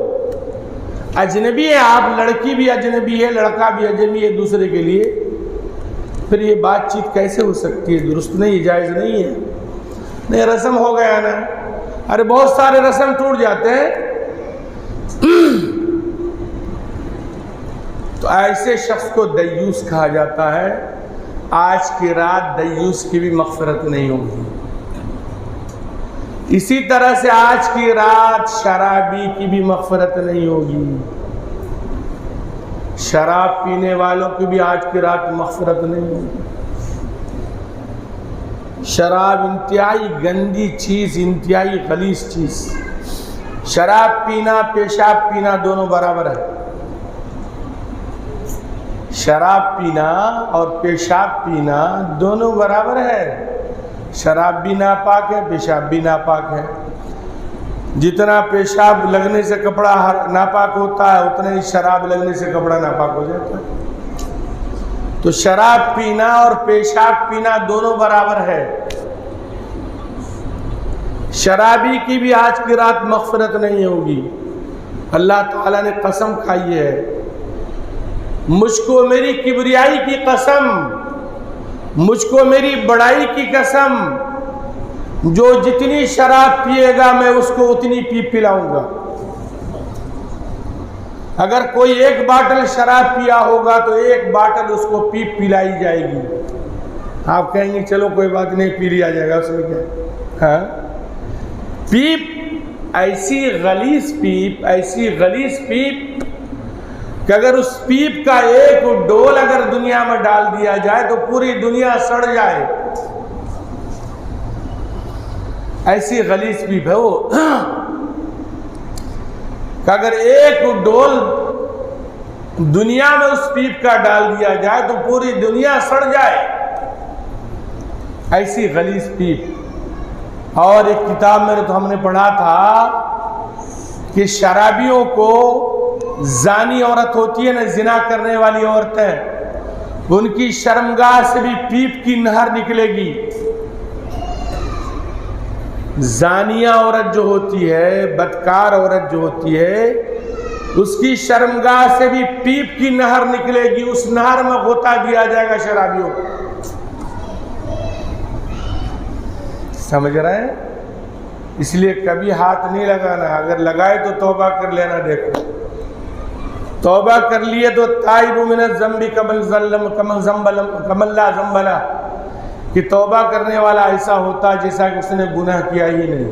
Speaker 1: اجنبی ہے آپ، لڑکی بھی اجنبی ہے، لڑکا بھی اجنبی ہے دوسرے کے لیے، پھر یہ بات چیت کیسے ہو سکتی ہے؟ درست نہیں، جائز نہیں ہے۔ نہیں، رسم ہو گیا نا، ارے بہت سارے رسم ٹوٹ جاتے ہیں۔ تو ایسے شخص کو دیوس کہا جاتا ہے۔ آج کی رات دیوس کی بھی مغفرت نہیں ہوگی۔ اسی طرح سے آج کی رات شرابی کی بھی مغفرت نہیں ہوگی، شراب پینے والوں کی بھی آج کی رات مغفرت نہیں ہوگی۔ شراب انتہائی گندی چیز، انتہائی غلیظ چیز۔ شراب پینا، پیشاب پینا دونوں برابر ہے۔ شراب پینا اور پیشاب پینا دونوں برابر ہے۔ شراب بھی ناپاک ہے، پیشاب بھی ناپاک ہے۔ جتنا پیشاب لگنے سے کپڑا ناپاک ہوتا ہے، اتنا ہی شراب لگنے سے کپڑا ناپاک ہو جاتا ہے۔ تو شراب پینا اور پیشاب پینا دونوں برابر ہے. شرابی کی بھی آج کی رات مغفرت نہیں ہوگی. اللہ تعالیٰ نے قسم کھائی ہے, مجھ کو میری کبریائی کی قسم, مجھ کو میری بڑائی کی قسم, جو جتنی شراب پیے گا میں اس کو اتنی پلاؤں گا. اگر کوئی ایک باٹل شراب پیا ہوگا تو ایک باٹل اس کو پلائی جائے گی. آپ کہیں گے چلو کوئی بات نہیں, پی لیا جائے گا, اس میں کیا. ہاں, پیپ ایسی غلیظ پیپ, ایسی غلیظ پیپ کہ اگر اس پیپ کا ایک ڈول اگر دنیا میں ڈال دیا جائے تو پوری دنیا سڑ جائے. ایسی غلیظ پیپ ہے وہ کہ اگر ایک ڈول دنیا میں اس پیپ کا ڈال دیا جائے تو پوری دنیا سڑ جائے. ایسی غلیظ پیپ. اور ایک کتاب میں تو ہم نے پڑھا تھا کہ شرابیوں کو زانی عورت ہوتی ہے نا, زنا کرنے والی عورتیں, ان کی شرمگاہ سے بھی پیپ کی نہر نکلے گی. زانیہ عورت جو ہوتی ہے, بدکار عورت جو ہوتی ہے, اس کی شرمگاہ سے بھی پیپ کی نہر نکلے گی. اس نہر میں غوطہ دیا جائے گا شرابیوں کو. سمجھ رہے ہیں؟ اس لیے کبھی ہاتھ نہیں لگانا, اگر لگائے تو توبہ کر لینا. دیکھو توبہ کر لیے تو تائب من الذنب کمن لا ذنب لہ, کہ توبہ کرنے والا ایسا ہوتا جیسا کہ اس نے گناہ کیا ہی نہیں.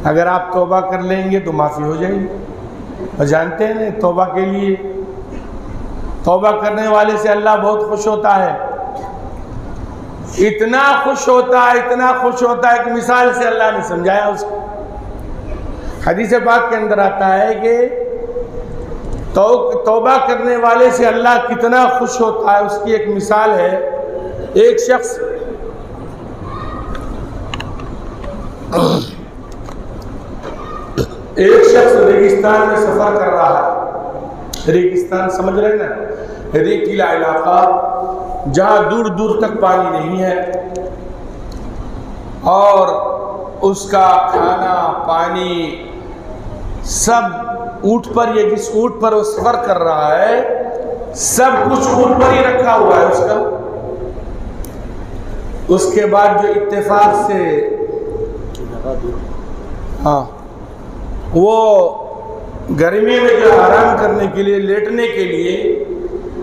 Speaker 1: اگر آپ توبہ کر لیں گے تو معافی ہو جائے گی. اور جانتے ہیں توبہ کے لیے, توبہ کرنے والے سے اللہ بہت خوش ہوتا ہے. اتنا خوش ہوتا ہے, اتنا خوش ہوتا ہے کہ مثال سے اللہ نے سمجھایا اس کو. حدیث پاک کے اندر آتا ہے کہ توبہ کرنے والے سے اللہ کتنا خوش ہوتا ہے. اس کی ایک مثال ہے, ایک شخص ریگستان میں سفر کر رہا ہے. ریگستان سمجھ رہے نا, ریتیلا علاقہ جہاں دور دور تک پانی نہیں ہے, اور اس کا کھانا پانی سب اونٹ پر, یہ جس اونٹ پر وہ سفر کر رہا ہے سب کچھ اونٹ پر ہی رکھا ہوا ہے اس کا. اس کے بعد جو اتفاق سے وہ گرمی میں جو آرام کرنے کے لیے, لیٹنے کے لیے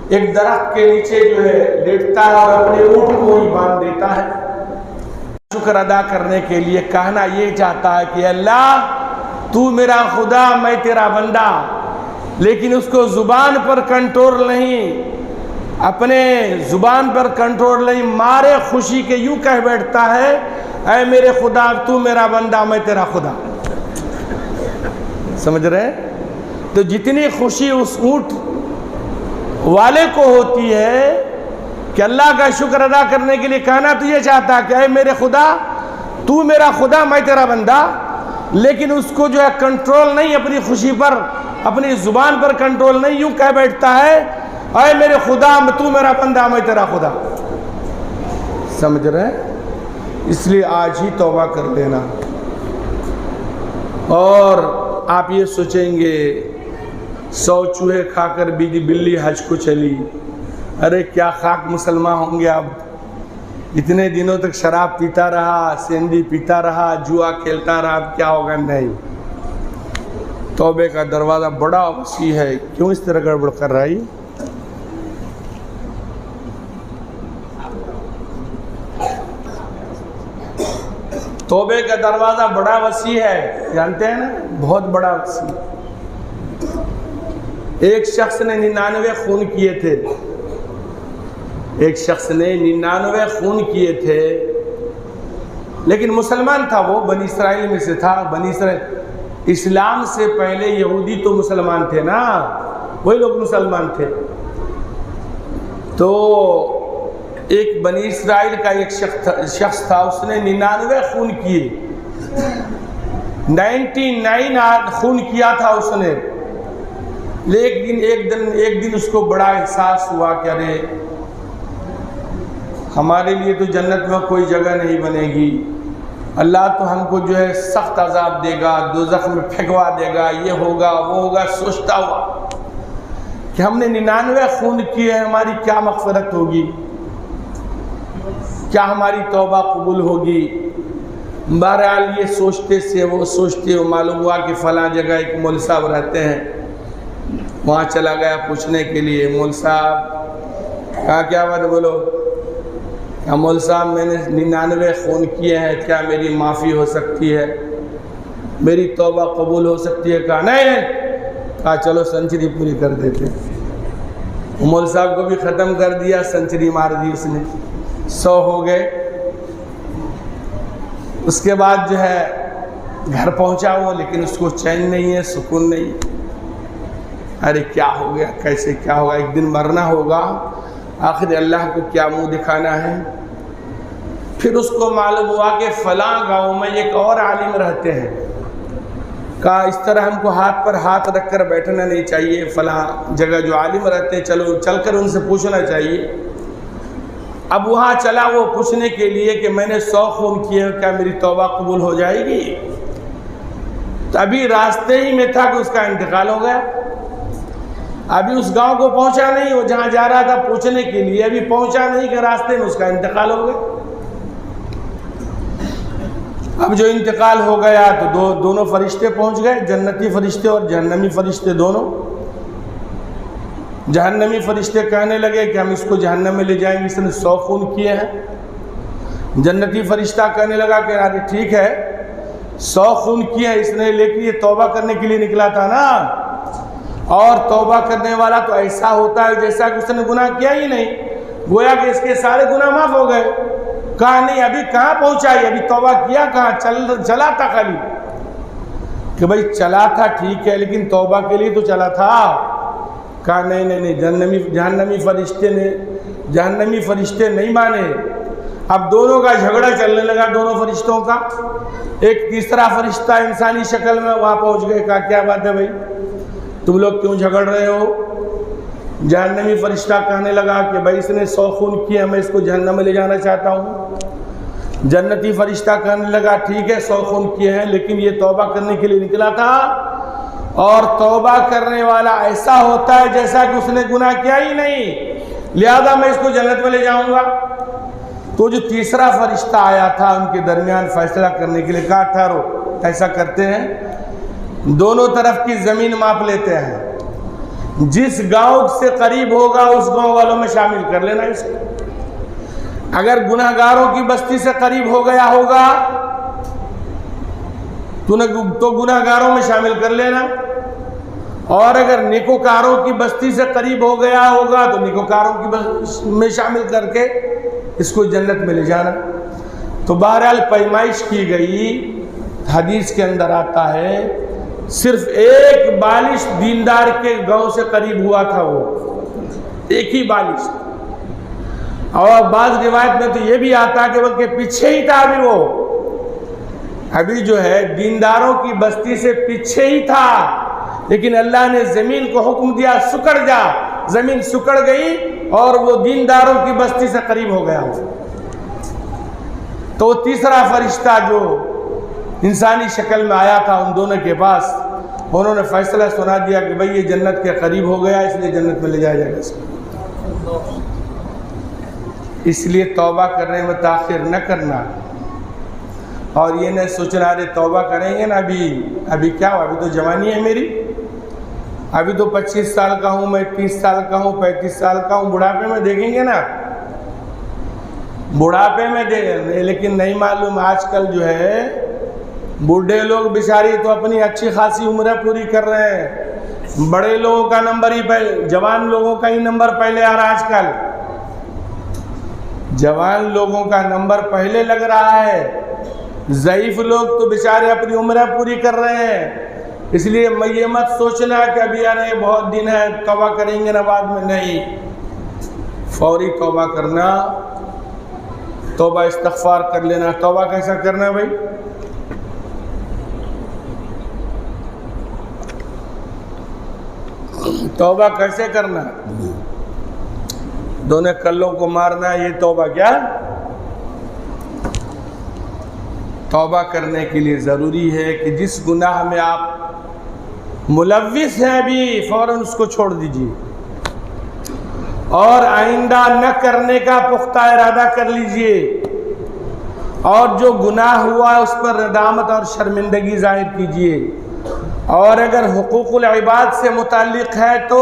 Speaker 1: ایک درخت کے نیچے جو ہے لیٹتا ہے اور اپنے اونٹ کو ہی باندھ دیتا ہے. شکر ادا کرنے کے لیے کہنا یہ چاہتا ہے کہ اللہ تو میرا خدا, میں تیرا بندہ, لیکن اس کو زبان پر کنٹرول نہیں, اپنے زبان پر کنٹرول نہیں, مارے خوشی کے یوں کہہ بیٹھتا ہے اے میرے خدا تو میرا بندہ, میں تیرا خدا. سمجھ رہے؟ تو جتنی خوشی اس اونٹ والے کو ہوتی ہے کہ اللہ کا شکر ادا کرنے کے لیے کہنا تو یہ چاہتا ہے کہ اے میرے خدا تو میرا خدا, میں تیرا بندہ, لیکن اس کو جو ہے کنٹرول نہیں اپنی خوشی پر, اپنی زبان پر کنٹرول نہیں, یوں کہہ بیٹھتا ہے اے میرے خدا تو میرا بندہ, میں تیرا خدا. سمجھ رہے؟ اس لیے آج ہی توبہ کر لینا. اور آپ یہ سوچیں گے 100 چوہے کھا کر بلی حج کو چلی, ارے کیا خاک مسلمان ہوں گے اب. اتنے دنوں تک شراب پیتا رہا, سینڈی پیتا رہا, جوا کھیلتا رہا, اب کیا ہوگا. نہیں, توبے کا دروازہ بڑا وسیع ہے. کیوں اس طرح گڑبڑ کر رہا ہے؟ توبے کا دروازہ بڑا وسیع ہے, جانتے ہیں نا, بہت بڑا وسیع. ایک شخص نے 99 خون کیے تھے, ایک شخص نے 99 خون کیے تھے, لیکن مسلمان تھا وہ, بنی اسرائیل میں سے تھا. بنی اسرائیل, اسلام سے پہلے یہودی تو مسلمان تھے نا, وہی لوگ مسلمان تھے. تو ایک بنی اسرائیل کا ایک شخص تھا, اس نے 99 خون کیے, 99 خون کیا تھا اس نے. لیکن ایک دن اس کو بڑا احساس ہوا کہ ارے ہمارے لیے تو جنت میں کوئی جگہ نہیں بنے گی، اللہ تو ہم کو جو ہے سخت عذاب دے گا، دوزخ میں پھینکوا دے گا، یہ ہوگا وہ ہوگا۔ سوچتا ہوا کہ ہم نے 99 خون کیے ہیں، ہماری کیا مغفرت ہوگی، کیا ہماری توبہ قبول ہوگی۔ بہرحال یہ سوچتے وہ معلوم ہوا کہ فلاں جگہ ایک مول صاحب رہتے ہیں، وہاں چلا گیا پوچھنے کے لیے۔ مول صاحب کہا کیا بات بولو؟ کہا مول صاحب میں نے 99 خون کیے ہیں، کیا میری معافی ہو سکتی ہے، میری توبہ قبول ہو سکتی ہے؟ کہا نہیں۔ کہا چلو سنچری پوری کر دیتے۔ مول صاحب کو بھی ختم کر دیا، سنچری مار دی اس نے، 100 ہو گئے۔ اس کے بعد جو ہے گھر پہنچا وہ، لیکن اس کو چین نہیں ہے، سکون نہیں۔ ارے کیا ہو گیا، کیسے کیا ہوگا، ایک دن مرنا ہوگا، آخر اللہ کو کیا منہ دکھانا ہے۔ پھر اس کو معلوم ہوا کہ فلاں گاؤں میں ایک اور عالم رہتے ہیں، کہا اس طرح ہم کو ہاتھ پر ہاتھ رکھ کر بیٹھنا نہیں چاہیے، فلاں جگہ جو عالم رہتے ہیں چلو چل کر ان سے پوچھنا چاہیے۔ اب وہاں چلا وہ پوچھنے کے لیے کہ میں نے 100 خون کیے، کیا میری توبہ قبول ہو جائے گی؟ تو ابھی راستے ہی میں تھا کہ اس کا انتقال ہو گیا۔ ابھی اس گاؤں کو پہنچا نہیں، وہ جہاں جا رہا تھا پوچھنے کے لیے ابھی پہنچا نہیں کہ راستے میں اس کا انتقال ہو گیا۔ اب جو انتقال ہو گیا تو دونوں فرشتے پہنچ گئے، جنتی فرشتے اور جہنمی فرشتے دونوں۔ جہنمی فرشتے کہنے لگے کہ ہم اس کو جہنم میں لے جائیں گے، اس نے 100 خون کیے ہیں۔ جنتی فرشتہ کہنے لگا کہ ارے ٹھیک ہے 100 خون کیے ہیں اس نے، لیکن یہ توبہ کرنے کے لیے نکلا تھا نا، اور توبہ کرنے والا تو ایسا ہوتا ہے جیسا کہ اس نے گناہ کیا ہی نہیں، گویا کہ اس کے سارے گناہ معاف ہو گئے۔ کہا نہیں ابھی کہاں پہنچا ہے، ابھی توبہ کیا کہاں، چلا تھا خالی۔ کہ بھائی چلا تھا ٹھیک ہے، لیکن توبہ کے لیے تو چلا تھا۔ کہا نہیں، جہنمی فرشتے نہیں مانے۔ اب دونوں کا جھگڑا چلنے لگا، دونوں فرشتوں کا۔ ایک تیسرا فرشتہ انسانی شکل میں وہاں پہنچ گئے، کہا کیا بات ہے بھائی، تم لوگ کیوں جھگڑ رہے ہو؟ جہنمی فرشتہ کہنے لگا کہ بھائی اس نے 100 خون کیے، میں اس کو جہنم میں لے جانا چاہتا ہوں۔ جنتی فرشتہ کہنے لگا ٹھیک ہے 100 خون کیے ہیں، لیکن یہ توبہ کرنے کے لیے نکلا تھا، اور توبہ کرنے والا ایسا ہوتا ہے جیسا کہ اس نے گناہ کیا ہی نہیں، لہذا میں اس کو جنت میں لے جاؤں گا۔ تو جو تیسرا فرشتہ آیا تھا ان کے درمیان فیصلہ کرنے کے لیے، کہا ٹھہرو، ایسا کرتے ہیں دونوں طرف کی زمین ماپ لیتے ہیں، جس گاؤں سے قریب ہوگا اس گاؤں والوں میں شامل کر لینا اس کو۔ اگر گناہ گاروں کی بستی سے قریب ہو گیا ہوگا تو گناہ گاروں میں شامل کر لینا، اور اگر نیکوکاروں کی بستی سے قریب ہو گیا ہوگا تو نیکوکاروں کی میں شامل کر کے اس کو جنت میں لے جانا۔ تو بہرحال پیمائش کی گئی، حدیث کے اندر آتا ہے صرف ایک بالش دیندار کے گاؤں سے قریب ہوا تھا، وہ ایک ہی بالش، اور بعض روایت میں تو یہ بھی آتا کہ بلکہ پیچھے ہی تھا، ابھی جو ہے دینداروں کی بستی سے پیچھے ہی تھا، لیکن اللہ نے زمین کو حکم دیا سکڑ جا، زمین سکڑ گئی اور وہ دینداروں کی بستی سے قریب ہو گیا۔ تو تیسرا فرشتہ جو انسانی شکل میں آیا تھا ان دونوں کے پاس، انہوں نے فیصلہ سنا دیا کہ بھئی یہ جنت کے قریب ہو گیا، اس لیے جنت میں لے جایا جائے گا اس کو۔ اس لیے توبہ کرنے میں تاخیر نہ کرنا، اور یہ نہ سوچنا ارے توبہ کریں گے نا، ابھی کیا ہو، ابھی تو جوانی ہے میری، ابھی تو 25 سال کا ہوں میں، 30 سال کا ہوں، 35 سال کا ہوں، بڑھاپے میں دیکھیں گے نا، بڑھاپے میں لیکن نہیں معلوم آج کل جو ہے بوڑھے لوگ بیچاری تو اپنی اچھی خاصی عمریں پوری کر رہے ہیں، بڑے لوگوں کا نمبر ہی جوان لوگوں کا ہی نمبر پہلے آ رہا ہے، آج کل جوان لوگوں کا نمبر پہلے لگ رہا ہے، ضعیف لوگ تو بیچارے اپنی عمریں پوری کر رہے ہیں۔ اس لیے میں یہ مت سوچنا کہ ابھی یار بہت دن ہے توبہ کریں گے نا بعد میں، نہیں، فوری توبہ کرنا، توبہ استغفار کر لینا۔ توبہ کیسا کرنا ہے بھائی؟ توبہ کیسے کرنا؟ دونوں کلوں کو مارنا، یہ توبہ کیا؟ توبہ کرنے کے لیے ضروری ہے کہ جس گناہ میں آپ ملوث ہیں ابھی فوراً اس کو چھوڑ دیجیے، اور آئندہ نہ کرنے کا پختہ ارادہ کر لیجئے، اور جو گناہ ہوا ہے اس پر ندامت اور شرمندگی ظاہر کیجئے، اور اگر حقوق العباد سے متعلق ہے تو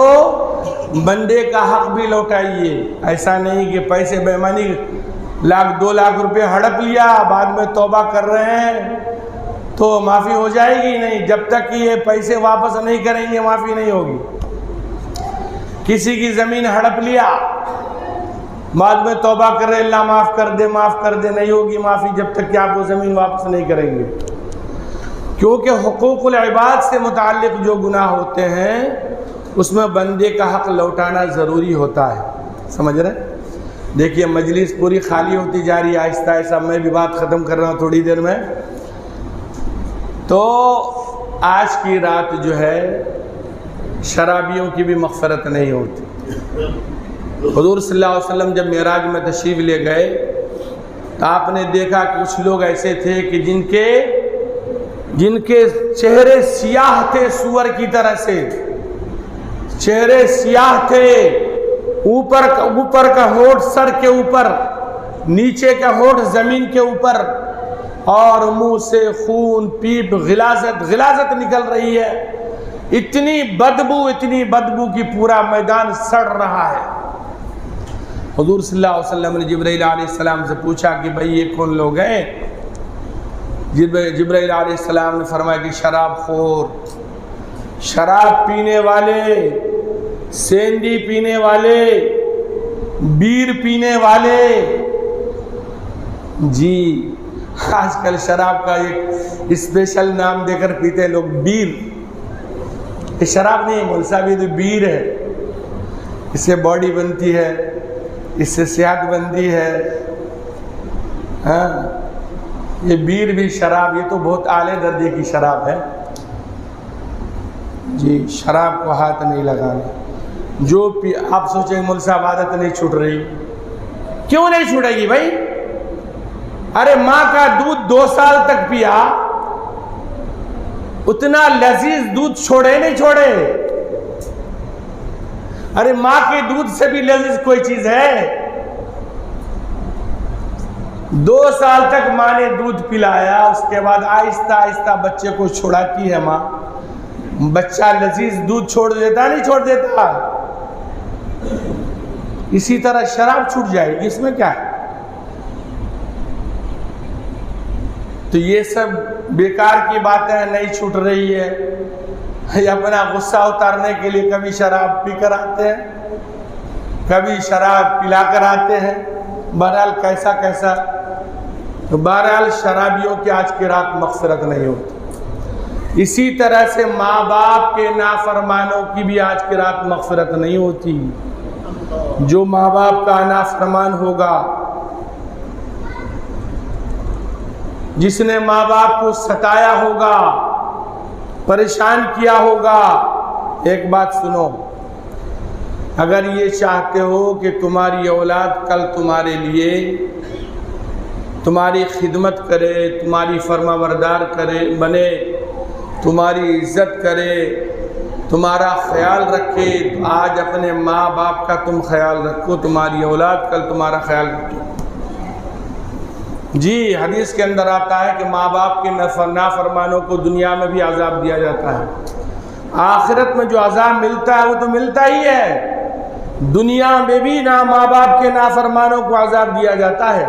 Speaker 1: بندے کا حق بھی لوٹائیے۔ ایسا نہیں کہ پیسے بے ایمانی 1,00,000-2,00,000 روپے ہڑپ لیا، بعد میں توبہ کر رہے ہیں تو معافی ہو جائے گی؟ نہیں، جب تک کہ یہ پیسے واپس نہیں کریں گے معافی نہیں ہوگی۔ کسی کی زمین ہڑپ لیا، بعد میں توبہ کر رہے اللہ معاف کر دے معاف کر دے، نہیں ہوگی معافی جب تک کہ آپ وہ زمین واپس نہیں کریں گے، کیونکہ حقوق العباد سے متعلق جو گناہ ہوتے ہیں اس میں بندے کا حق لوٹانا ضروری ہوتا ہے۔ سمجھ رہے؟ دیکھیے مجلس پوری خالی ہوتی جا رہی ہے آہستہ آہستہ، میں بھی بات ختم کر رہا ہوں تھوڑی دیر میں۔ تو آج کی رات جو ہے شرابیوں کی بھی مغفرت نہیں ہوتی۔ حضور صلی اللہ علیہ وسلم جب معراج میں تشریف لے گئے تو آپ نے دیکھا کہ کچھ لوگ ایسے تھے کہ جن کے چہرے سیاہ تھے، سور کی طرح سے چہرے سیاہ تھے، اوپر کا ہونٹ سر کے اوپر، نیچے کا ہونٹ زمین کے اوپر، اور منہ سے خون پیپ غلاظت نکل رہی ہے، اتنی بدبو کہ پورا میدان سڑ رہا ہے۔ حضور صلی اللہ علیہ وسلم نے جبرائیل علیہ السلام سے پوچھا کہ بھئی یہ کون لوگ ہیں؟ جبرائیل علیہ السلام نے فرمایا کہ شراب خور، شراب پینے والے، سینڈی پینے والے، بیر پینے والے۔ جی آج کل شراب کا ایک اسپیشل نام دے کر پیتے لوگ، بیر۔ یہ شراب نہیں ہے مول صاحب، یہ تو بیر ہے، اس سے باڈی بنتی ہے، اس سے صحت بنتی ہے۔ ہاں یہ بیر بھی شراب، یہ تو بہت اعلیٰ درجے کی شراب ہے۔ جی شراب کو ہاتھ نہیں لگانا۔ جو آپ سوچیں مول صاحب عادت نہیں چھوٹ رہی، کیوں نہیں چھوٹے گی بھائی؟ ارے ماں کا دودھ 2 سال تک پیا، اتنا لذیذ دودھ چھوڑے نہیں چھوڑے؟ ارے ماں کے دودھ سے بھی لذیذ کوئی چیز ہے؟ 2 سال تک ماں نے دودھ پلایا، اس کے بعد آہستہ آہستہ بچے کو چھوڑاتی ہے ماں، بچہ لذیذ دودھ چھوڑ دیتا نہیں چھوڑ دیتا؟ اسی طرح شراب چھوٹ جائے گی، اس میں کیا ہے؟ تو یہ سب بیکار کی باتیں نہیں چھوٹ رہی ہے۔ اپنا غصہ اتارنے کے لیے کبھی شراب پی کر آتے ہیں، کبھی شراب پلا کر آتے ہیں، بہرحال کیسا تو بہرحال شرابیوں کی آج کی رات مغفرت نہیں ہوتی۔ اسی طرح سے ماں باپ کے نافرمانوں کی بھی آج کی رات مغفرت نہیں ہوتی۔ جو ماں باپ کا نافرمان ہوگا، جس نے ماں باپ کو ستایا ہوگا، پریشان کیا ہوگا، ایک بات سنو، اگر یہ چاہتے ہو کہ تمہاری اولاد کل تمہارے لیے تمہاری خدمت کرے، تمہاری فرما بردار بنے، تمہاری عزت کرے، تمہارا خیال رکھے، تو آج اپنے ماں باپ کا تم خیال رکھو، تمہاری اولاد کل تمہارا خیال رکھے۔ جی حدیث کے اندر آتا ہے کہ ماں باپ کے نافرمانوں کو دنیا میں بھی عذاب دیا جاتا ہے، آخرت میں جو عذاب ملتا ہے وہ تو ملتا ہی ہے، دنیا میں بھی ماں باپ کے نافرمانوں کو عذاب دیا جاتا ہے۔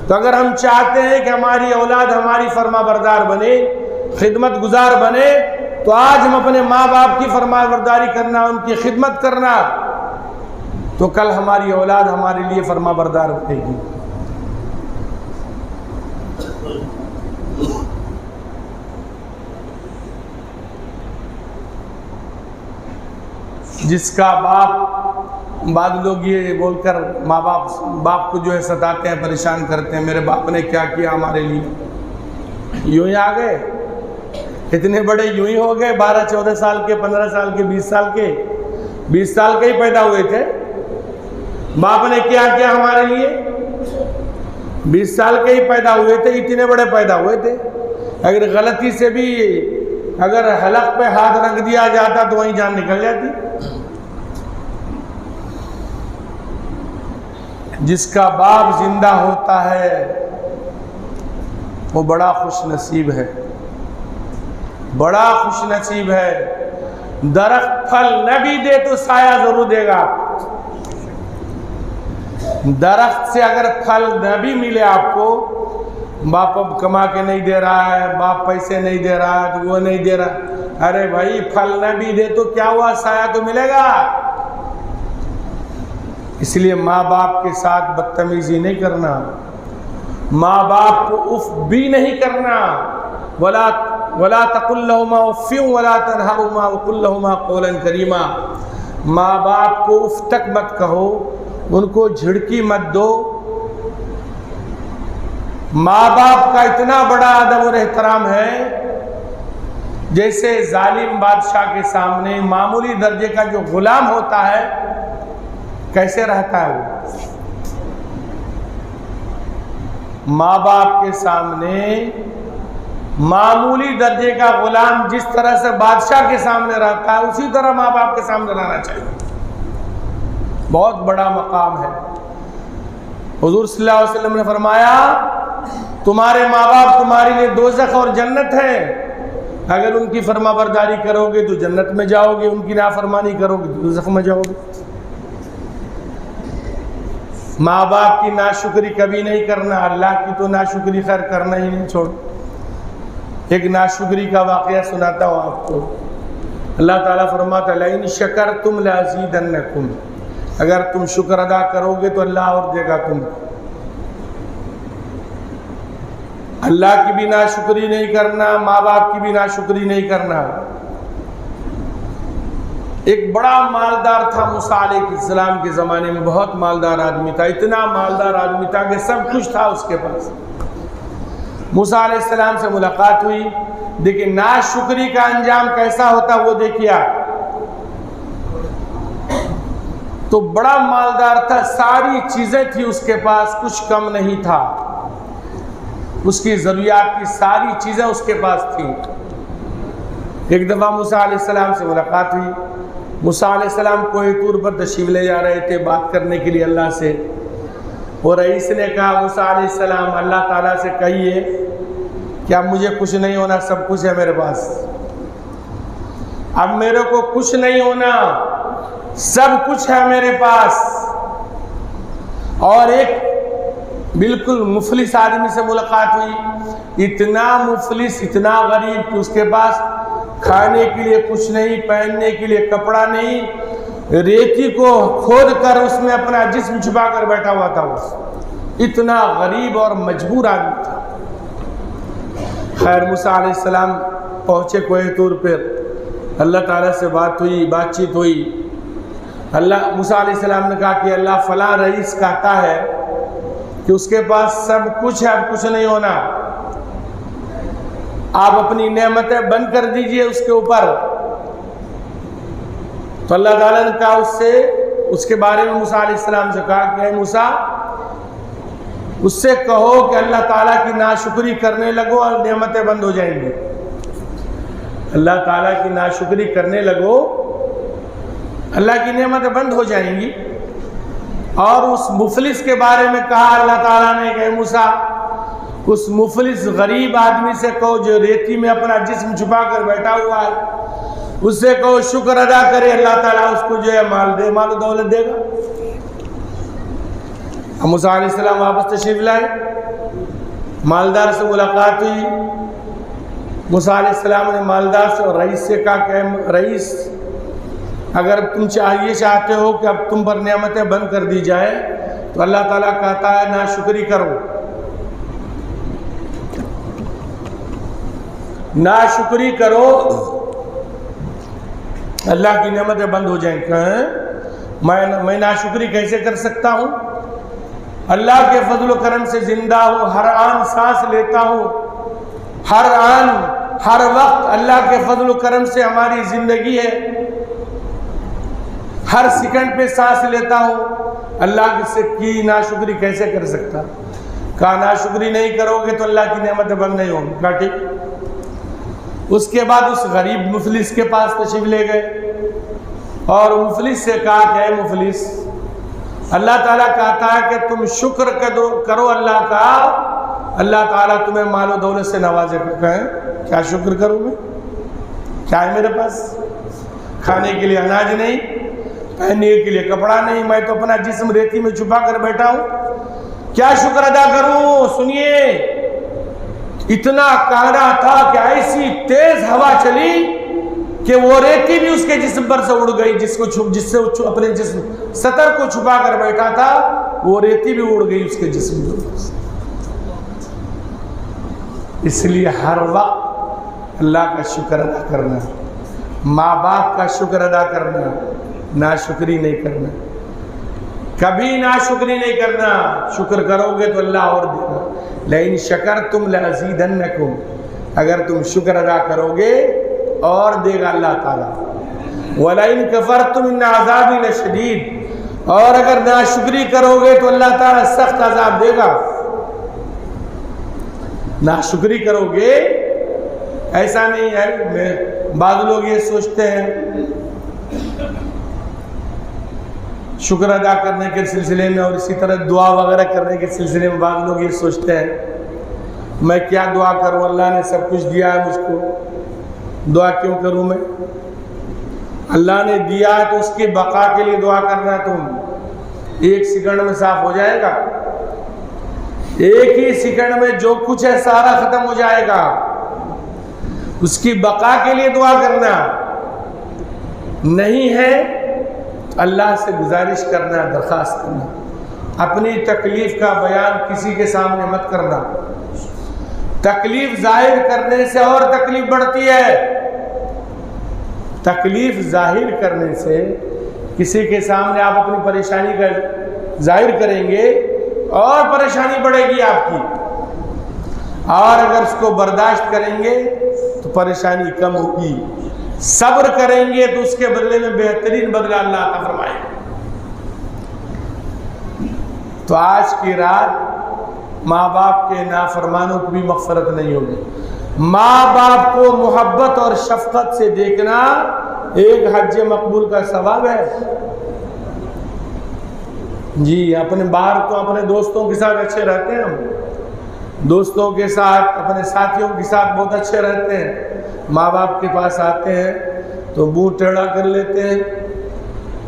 Speaker 1: تو اگر ہم چاہتے ہیں کہ ہماری اولاد ہماری فرما بردار بنے، خدمت گزار بنے، تو آج ہم اپنے ماں باپ کی فرما برداری کرنا، ان کی خدمت کرنا، تو کل ہماری اولاد ہمارے لیے فرما بردار بنے گی۔ جس کا بعض لوگ یہ بول کر ماں باپ کو جو ہے ستاتے ہیں، پریشان کرتے ہیں، میرے باپ نے کیا کیا ہمارے لیے، یوں ہی آ گئے، اتنے بڑے یوں ہی ہو گئے، 12-14 سال کے، 15 سال کے، 20 سال کے، 20 سال کے ہی پیدا ہوئے تھے، باپ نے کیا کیا ہمارے لیے؟ 20 سال کے ہی پیدا ہوئے تھے، اتنے بڑے پیدا ہوئے تھے، اگر غلطی سے بھی اگر حلق پہ ہاتھ رکھ دیا جاتا تو وہیں جان نکل جاتی۔ جس کا باپ زندہ ہوتا ہے وہ بڑا خوش نصیب ہے، بڑا خوش نصیب ہے۔ درخت پھل نہ بھی دے تو سایہ ضرور دے گا۔ درخت سے اگر پھل نہ بھی ملے آپ کو، باپ اب کما کے نہیں دے رہا ہے، باپ پیسے نہیں دے رہا ہے تو وہ نہیں دے رہا، ارے بھائی پھل نہ بھی دے تو کیا ہوا، سایہ تو ملے گا۔ اس لیے ماں باپ کے ساتھ بدتمیزی نہیں کرنا، ماں باپ کو اف بھی نہیں کرنا۔ ولا تقل لهما اف ولا تنهرهما وقل لهما قولا کریما۔ ماں باپ کو اف تک مت کہو، ان کو جھڑکی مت دو۔ ماں باپ کا اتنا بڑا ادب اور احترام ہے، جیسے ظالم بادشاہ کے سامنے معمولی درجے کا جو غلام ہوتا ہے کیسے رہتا ہے وہ، ماں باپ کے سامنے معمولی درجے کا غلام جس طرح سے بادشاہ کے سامنے رہتا ہے اسی طرح ماں باپ کے سامنے رہنا چاہیے۔ بہت بڑا مقام ہے۔ حضور صلی اللہ علیہ وسلم نے فرمایا تمہارے ماں باپ تمہارے لیے دوزخ اور جنت ہے، اگر ان کی فرما برداری کرو گے تو جنت میں جاؤ گے، ان کی نافرمانی کرو گے تو دوزخ میں جاؤ گے۔ ماں باپ کی ناشکری کبھی نہیں کرنا، اللہ کی تو ناشکری خیر کرنا ہی نہیں چھوڑ۔ ایک ناشکری کا واقعہ سناتا ہوں آپ کو۔ اللہ تعالیٰ فرماتا ہے لئن شکرتم لازیدنکم، اگر تم شکر ادا کرو گے تو اللہ اور دے گا تم کو۔ اللہ کی بھی ناشکری نہیں کرنا، ماں باپ کی بھی ناشکری نہیں کرنا۔ ایک بڑا مالدار تھا موسیٰ علیہ السلام کے زمانے میں، بہت مالدار آدمی تھا، اتنا مالدار آدمی تھا کہ سب کچھ تھا اس کے پاس۔ موسیٰ علیہ السلام سے ملاقات ہوئی، دیکھیں ناشکری کا انجام کیسا ہوتا وہ دیکھیے آپ۔ تو بڑا مالدار تھا، ساری چیزیں تھی اس کے پاس، کچھ کم نہیں تھا، اس کی ضروریات کی ساری چیزیں اس کے پاس تھیں۔ ایک دفعہ موسیٰ علیہ السلام سے ملاقات ہوئی، موسیٰ علیہ السلام کوہ طور پر تشریف لے جا رہے تھے بات کرنے کے لیے اللہ سے، اور رئیس نے کہا موسیٰ علیہ السلام اللہ تعالیٰ سے کہیے کہ اب مجھے کچھ نہیں ہونا، سب کچھ ہے میرے پاس، اب میرے کو کچھ نہیں ہونا، سب کچھ ہے میرے پاس۔ اور ایک بالکل مفلس آدمی سے ملاقات ہوئی، اتنا مفلس، اتنا غریب کہ اس کے پاس کھانے کے لیے کچھ نہیں، پہننے کے لیے کپڑا نہیں، ریتی کو کھود کر اس میں اپنا جسم چھپا کر بیٹھا ہوا تھا، اتنا غریب اور مجبور آدمی تھا۔ خیر موسیٰ علیہ السلام پہنچے کوہ طور پر، اللہ تعالیٰ سے بات ہوئی، بات چیت ہوئی۔ اللہ موسیٰ علیہ السلام نے کہا کہ اللہ فلاں رئیس کہتا ہے کہ اس کے پاس سب کچھ ہے، اب کچھ نہیں ہونا، آپ اپنی نعمتیں بند کر دیجئے اس کے اوپر۔ تو اللہ تعالیٰ نے کہا اس کے بارے میں موسیٰ علیہ السلام سے کہا کہ اے موسیٰ اس سے کہو کہ اللہ تعالیٰ کی ناشکری کرنے لگو اور نعمتیں بند ہو جائیں گی۔ اللہ تعالیٰ کی ناشکری کرنے لگو، اللہ کی نعمتیں بند ہو جائیں گی۔ اور اس مفلس کے بارے میں کہا اللہ تعالیٰ نے کہ موسیٰ اس مفلس غریب آدمی سے کہو جو ریتی میں اپنا جسم چھپا کر بیٹھا ہوا ہے، اس سے کہو شکر ادا کرے، اللہ تعالیٰ اس کو جو ہے مال دے، مال و دولت دے گا۔ موسیٰ علیہ السلام واپس تشریف لائے، مالدار سے ملاقات ہوئی، موسیٰ علیہ السلام نے مالدار سے اور رئیس سے کہا کہ رئیس اگر تم چاہتے ہو کہ اب تم پر نعمتیں بند کر دی جائے تو اللہ تعالیٰ کہتا ہے ناشکری کرو، ناشکری کرو، اللہ کی نعمتیں بند ہو جائیں۔ میں ناشکری کیسے کر سکتا ہوں؟ اللہ کے فضل و کرم سے زندہ ہوں، ہر آن سانس لیتا ہوں، ہر آن ہر وقت اللہ کے فضل و کرم سے ہماری زندگی ہے، ہر سیکنڈ پہ سانس لیتا ہوں، اللہ سے کی ناشکری کیسے کر سکتا؟ کہا ناشکری نہیں کرو گے تو اللہ کی نعمتیں بند نہیں ہوں گی۔ کہا ٹھیک۔ اس کے بعد اس غریب مفلس کے پاس تشریف لے گئے اور مفلس سے کہا کہ اے مفلس، اللہ تعالیٰ کہتا ہے کہ تم شکر کرو اللہ کا، اللہ تعالیٰ تمہیں مال و دولت سے نوازے گا۔ کیا شکر کروں میں؟ کیا ہے میرے پاس؟ کھانے کے لیے اناج نہیں، پہننے کے لیے کپڑا نہیں، میں تو اپنا جسم ریتی میں چھپا کر بیٹھا ہوں، کیا شکر ادا کروں؟ سنیے، اتنا کہنا تھا کہ ایسی تیز ہوا چلی کہ وہ ریتی بھی اس کے جسم پر سے اڑ گئی، جس سے اپنے جسم سطر کو چھپا کر بیٹھا تھا، وہ ریتی بھی اڑ گئی اس کے جسم سے۔ اس لیے ہر وقت اللہ کا شکر ادا کرنا، ماں باپ کا شکر ادا کرنا، ناشکری نہیں کرنا، کبھی ناشکری نہیں کرنا۔ شکر کرو گے تو اللہ اور دے گا۔ لئن شکرتم لازیدنکم، اگر تم شکر ادا کرو گے اور دے گا اللہ تعالیٰ۔ ولئن کفرتم ان عذابی لشدید، اور اگر ناشکری کرو گے تو اللہ تعالیٰ سخت عذاب دے گا۔ ناشکری کرو گے، ایسا نہیں ہے، بعض لوگ یہ سوچتے ہیں شکر ادا کرنے کے سلسلے میں اور اسی طرح دعا وغیرہ کرنے کے سلسلے میں بعض لوگ یہ سوچتے ہیں میں کیا دعا کروں، اللہ نے سب کچھ دیا ہے مجھ کو، دعا کیوں کروں میں؟ اللہ نے دیا ہے تو اس کی بقا کے لیے دعا کرنا۔ تم ایک سیکنڈ میں صاف ہو جائے گا، ایک ہی سیکنڈ میں جو کچھ ہے سارا ختم ہو جائے گا، اس کی بقا کے لیے دعا کرنا نہیں ہے۔ اللہ سے گزارش کرنا، درخواست کرنا، اپنی تکلیف کا بیان کسی کے سامنے مت کرنا۔ تکلیف ظاہر کرنے سے اور تکلیف بڑھتی ہے، تکلیف ظاہر کرنے سے کسی کے سامنے آپ اپنی پریشانی کا ظاہر کریں گے اور پریشانی بڑھے گی آپ کی، اور اگر اس کو برداشت کریں گے تو پریشانی کم ہوگی، صبر کریں گے تو اس کے بدلے میں بہترین بدلہ اللہ عطا فرمائے گا۔ تو آج کی رات ماں باپ کے نافرمانوں کو بھی مغفرت نہیں ہوگی۔ ماں باپ کو محبت اور شفقت سے دیکھنا ایک حج مقبول کا ثواب ہے۔ جی اپنے باہر تو اپنے دوستوں کے ساتھ اچھے رہتے ہیں، ہم دوستوں کے ساتھ اپنے ساتھیوں کے ساتھ بہت اچھے رہتے ہیں، ماں باپ کے پاس آتے ہیں تو منہ ٹیڑھا کر لیتے ہیں،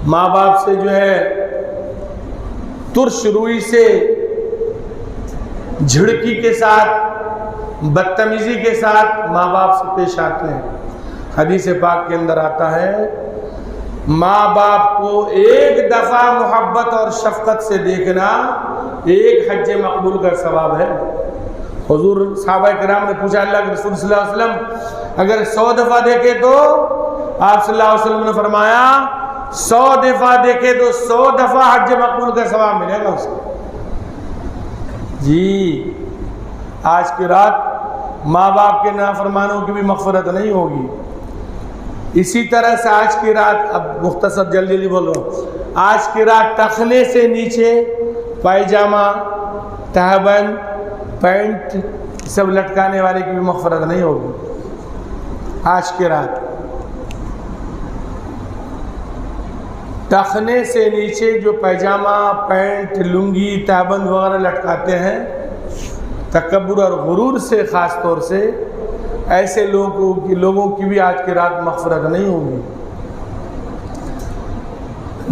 Speaker 1: ماں باپ سے جو ہے ترش روئی سے، جھڑکی کے ساتھ، بدتمیزی کے ساتھ ماں باپ سے پیش آتے ہیں۔ حدیث پاک کے اندر آتا ہے ماں باپ کو ایک دفعہ محبت اور شفقت سے دیکھنا ایک حج مقبول کا ثواب ہے۔ حضور صحابہ کرام نے پوچھا اللہ کے رسول صلی اللہ علیہ وسلم اگر 100 دفعہ دیکھے تو؟ آپ صلی اللہ علیہ وسلم نے فرمایا 100 دفعہ دیکھے تو 100 دفعہ حج مقبول کا ثواب ملے گا اس کو۔ جی آج کی رات ماں باپ کے نافرمانوں کی بھی مغفرت نہیں ہوگی۔ اسی طرح سے آج کی رات، اب مختصر جلدی بول رہا ہوں، آج کی رات ٹخنے سے نیچے پائجامہ، تہبند، پینٹ سب لٹکانے والے کی بھی مغفرت نہیں ہوگی۔ آج کی رات ٹخنے سے نیچے جو پائجامہ، پینٹ، لنگی، تہبند وغیرہ لٹکاتے ہیں، تکبر اور غرور سے، خاص طور سے ایسے لوگوں کی بھی آج کی رات مغفرت نہیں ہوگی۔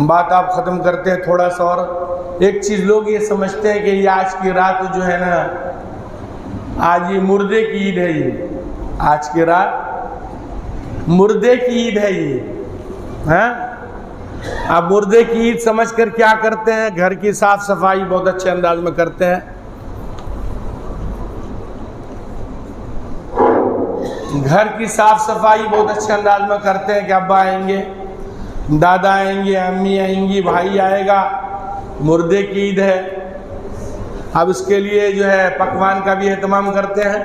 Speaker 1: بات آپ ختم کرتے ہیں تھوڑا سا، اور ایک چیز لوگ یہ سمجھتے ہیں کہ یہ آج کی رات جو ہے نا، آج یہ مردے کی عید ہے، یہ آج کی رات مردے کی عید ہے یہ، ہاں آپ مردے کی عید سمجھ کر کیا کرتے ہیں؟ گھر کی صاف صفائی بہت اچھے انداز میں کرتے ہیں، گھر کی صاف صفائی بہت اچھے انداز میں کرتے ہیں کہ ابا آئیں گے، دادا آئیں گے، امی آئیں گی، بھائی آئے گا، مردے کی عید ہے۔ اب اس کے لیے جو ہے پکوان کا بھی اہتمام کرتے ہیں،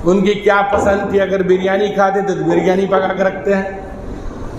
Speaker 1: ان کی کیا پسند تھی، اگر بریانی کھاتے تو بریانی پکا کے رکھتے ہیں،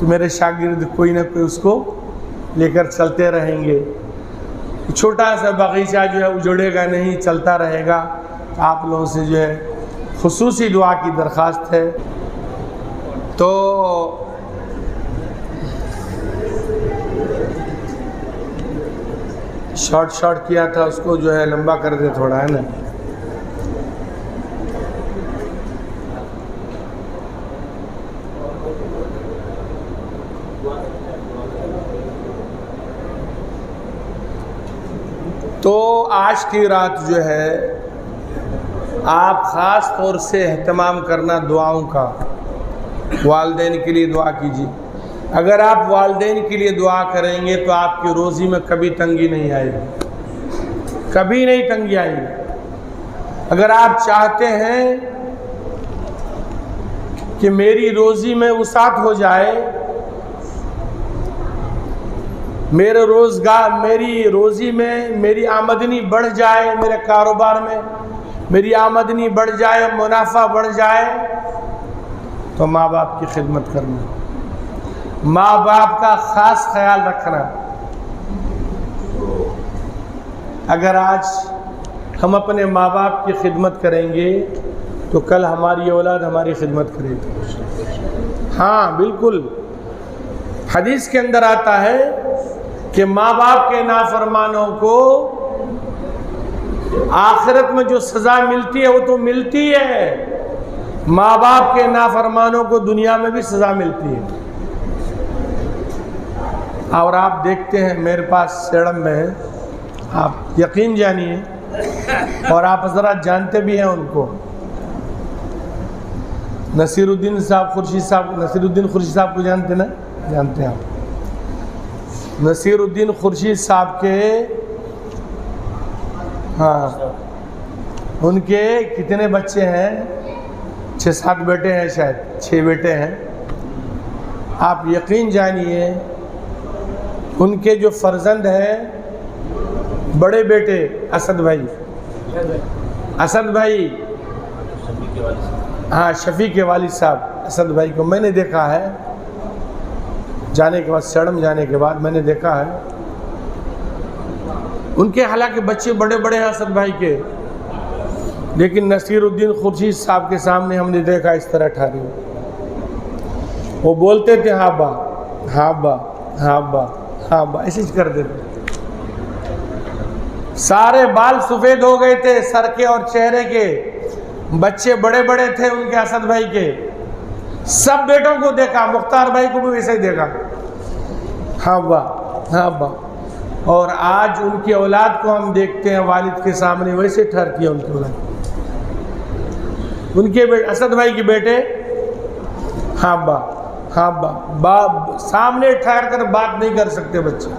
Speaker 1: تو میرے شاگرد کوئی نہ کوئی اس کو لے کر چلتے رہیں گے. چھوٹا سا باغیچہ جو ہے اجڑے گا نہیں، چلتا رہے گا. تو آپ لوگوں سے جو ہے خصوصی دعا کی درخواست ہے. تو شارٹ کیا تھا، اس کو جو ہے لمبا کر دے تھوڑا، ہے نا. تو آج کی رات جو ہے آپ خاص طور سے اہتمام کرنا دعاؤں کا. والدین کے لیے دعا کیجیے. اگر آپ والدین کے لیے دعا کریں گے تو آپ کی روزی میں کبھی تنگی نہیں آئے گی، کبھی نہیں تنگی آئے گی. اگر آپ چاہتے ہیں کہ میری روزی میں وسعت ہو جائے، میرے روزگار، میری روزی میں میری آمدنی بڑھ جائے، میرے کاروبار میں میری آمدنی بڑھ جائے، منافع بڑھ جائے، تو ماں باپ کی خدمت کرنا، ماں باپ کا خاص خیال رکھنا. اگر آج ہم اپنے ماں باپ کی خدمت کریں گے تو کل ہماری اولاد ہماری خدمت کرے گی. ہاں بالکل، حدیث کے اندر آتا ہے کہ ماں باپ کے نافرمانوں کو آخرت میں جو سزا ملتی ہے وہ تو ملتی ہے، ماں باپ کے نافرمانوں کو دنیا میں بھی سزا ملتی ہے. اور آپ دیکھتے ہیں میرے پاس سیڑم میں ہے، آپ یقین جانیے، اور آپ حضرات جانتے بھی ہیں ان کو، نصیر الدین صاحب خورشید صاحب. نصیر الدین خورشید صاحب کو جانتے نا؟ جانتے ہیں آپ. نصیر الدین خورشید صاحب کے ہاں ان کے کتنے بچے ہیں؟ 6-7 بیٹے ہیں، شاید 6 بیٹے ہیں. آپ یقین جانیے ان کے جو فرزند ہیں، بڑے بیٹے اسد بھائی ہاں شفیع کے والد صاحب اسد بھائی کو میں نے دیکھا ہے جانے کے بعد، سیڑم جانے کے بعد میں نے دیکھا ہے. ان کے حالانکہ بچے بڑے بڑے ہیں اسد بھائی کے، لیکن نصیر الدین خورشید صاحب کے سامنے ہم نے دیکھا اس طرح ٹھہرے ہوئے. وہ بولتے تھے ہاں با ہاں با ہاں با ہاں با، ایسے ہی کر دیتے. سارے بال سفید ہو گئے تھے سر کے اور چہرے کے، بچے بڑے بڑے تھے ان کے اسد بھائی کے. سب بیٹوں کو دیکھا، مختار بھائی کو بھی ویسے ہی دیکھا، ہاں با ہاں با. اور آج ان کی اولاد کو ہم دیکھتے ہیں والد کے سامنے ویسے ٹھہرتی ہے ان کی اولاد. ان کے اسد بھائی کے بیٹے ہاں با ہاں با باپ سامنے ٹھہر کر بات نہیں کر سکتے بچے.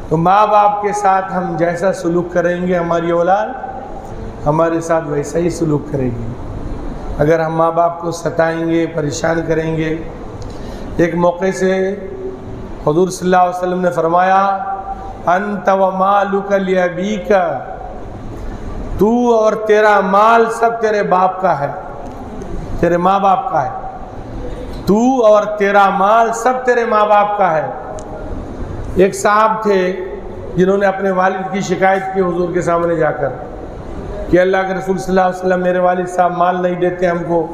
Speaker 1: تو ماں باپ کے ساتھ ہم جیسا سلوک کریں گے ہماری اولاد ہمارے ساتھ ویسا ہی سلوک کرے گی. اگر ہم ماں باپ کو ستائیں گے، پریشان کریں گے. ایک موقع سے حضور صلی اللہ علیہ وسلم نے فرمایا انت ومالک لابیک، تو اور تیرا مال سب تیرے باپ کا ہے، تیرے ماں باپ کا ہے. تو اور تیرا مال سب تیرے ماں باپ کا ہے. ایک صاحب تھے جنہوں نے اپنے والد کی شکایت کی حضور کے سامنے جا کر کہ اللہ کے رسول صلی اللہ علیہ وسلم میرے والد صاحب مال نہیں دیتے ہم کو،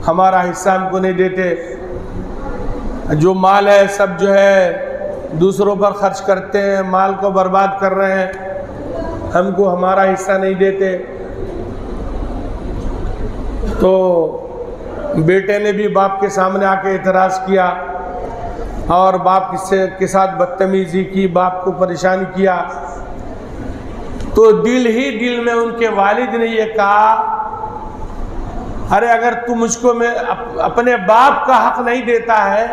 Speaker 1: ہمارا حصہ ہم کو نہیں دیتے، جو مال ہے سب جو ہے دوسروں پر خرچ کرتے ہیں، مال کو برباد کر رہے ہیں، ہم کو ہمارا حصہ نہیں دیتے. تو بیٹے نے بھی باپ کے سامنے آ کے اعتراض کیا اور باپ کے ساتھ بدتمیزی کی، باپ کو پریشان کیا. تو دل ہی دل میں ان کے والد نے یہ کہا ارے اگر تو مجھ کو میں اپنے باپ کا حق نہیں دیتا ہے،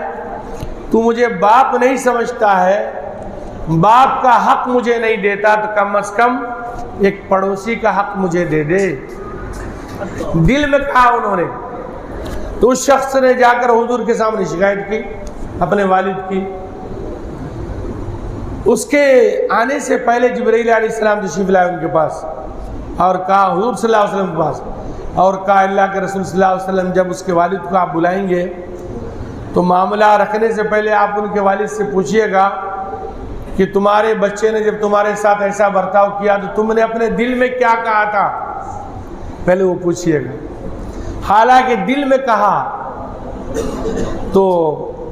Speaker 1: تو مجھے باپ نہیں سمجھتا ہے، باپ کا حق مجھے نہیں دیتا، تو کم از کم ایک پڑوسی کا حق مجھے دے دے. دل میں کہا انہوں نے. تو اس شخص نے جا کر حضور کے سامنے شکایت کی اپنے والد کی. اس کے آنے سے پہلے جبرائیل علیہ السلام تشریف لائے ان کے پاس اور کہا حضور صلی اللہ علیہ وسلم کے پاس اور کہا اللہ کے رسول صلی اللہ علیہ وسلم جب اس کے والد کو آپ بلائیں گے تو معاملہ رکھنے سے پہلے آپ ان کے والد سے پوچھئے گا کہ تمہارے بچے نے جب تمہارے ساتھ ایسا برتاؤ کیا تو تم نے اپنے دل میں کیا کہا تھا، پہلے وہ پوچھئے گا۔ حالانکہ دل میں کہا تو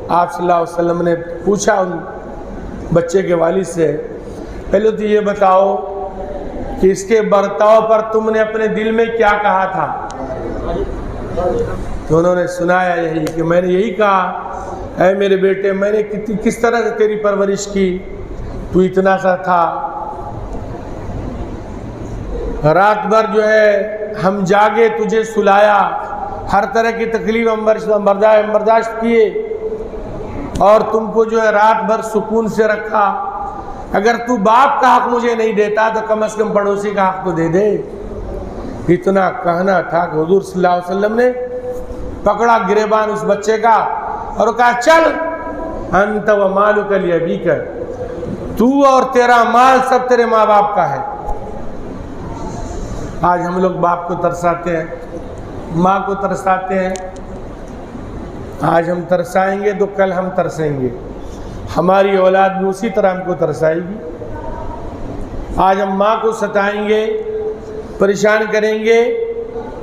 Speaker 1: آپ صلی اللہ علیہ وسلم نے پوچھا ان بچے کے والد سے، پہلے تو یہ بتاؤ کہ اس کے برتاؤ پر تم نے اپنے دل میں کیا کہا تھا؟ تو انہوں نے سنایا یہی کہ میں نے یہی کہا، اے میرے بیٹے میں نے کس طرح سے تیری پرورش کی، تو اتنا سا تھا، رات بھر جو ہے ہم جاگے تجھے سلایا، ہر طرح کی تکلیف ہم برداشت کیے اور تم کو جو ہے رات بھر سکون سے رکھا، اگر تو باپ کا حق مجھے نہیں دیتا تو کم از کم پڑوسی کا حق تو دے دے۔ اتنا کہنا تھا کہ حضور صلی اللہ علیہ وسلم نے پکڑا گریبان اس بچے کا اور کہا چل انت و مالک لابیک، تو اور تیرا مال سب تیرے ماں باپ کا ہے۔ آج ہم لوگ باپ کو ترساتے ہیں، ماں کو ترساتے ہیں، آج ہم ترسائیں گے تو کل ہم ترسیں گے، ہماری اولاد بھی اسی طرح ہم کو ترسائے گی۔ آج ہم ماں کو ستائیں گے، پریشان کریں گے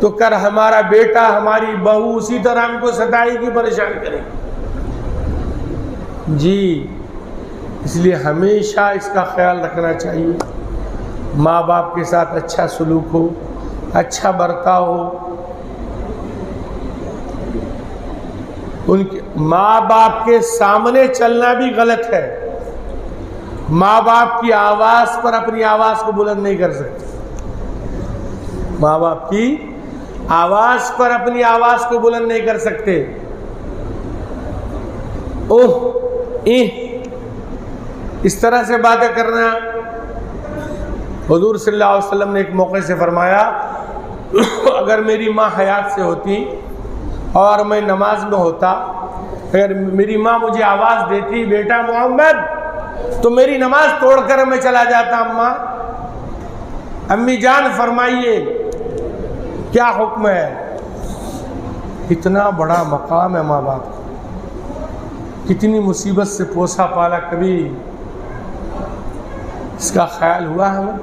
Speaker 1: تو کل ہمارا بیٹا ہماری بہو اسی طرح ہم کو ستائے گی، پریشان کرے گی۔ جی اس لیے ہمیشہ اس کا خیال رکھنا چاہیے، ماں باپ کے ساتھ اچھا سلوک ہو، اچھا برتاؤ ہو۔ ان کے ماں باپ کے سامنے چلنا بھی غلط ہے، ماں باپ کی آواز پر اپنی آواز کو بلند نہیں کر سکتے، ماں باپ کی آواز پر اپنی آواز کو بلند نہیں کر سکتے۔ اس طرح سے باتیں کرنا، حضور صلی اللہ علیہ وسلم نے ایک موقع سے فرمایا اگر میری ماں حیات سے ہوتی اور میں نماز میں ہوتا، اگر میری ماں مجھے آواز دیتی بیٹا محمد، تو میری نماز توڑ کر میں چلا جاتا، امی جان فرمائیے کیا حکم ہے۔ کتنا بڑا مقام ہے ماں باپ، کتنی مصیبت سے پوسا پالا، کبھی اس کا خیال ہوا ہمیں؟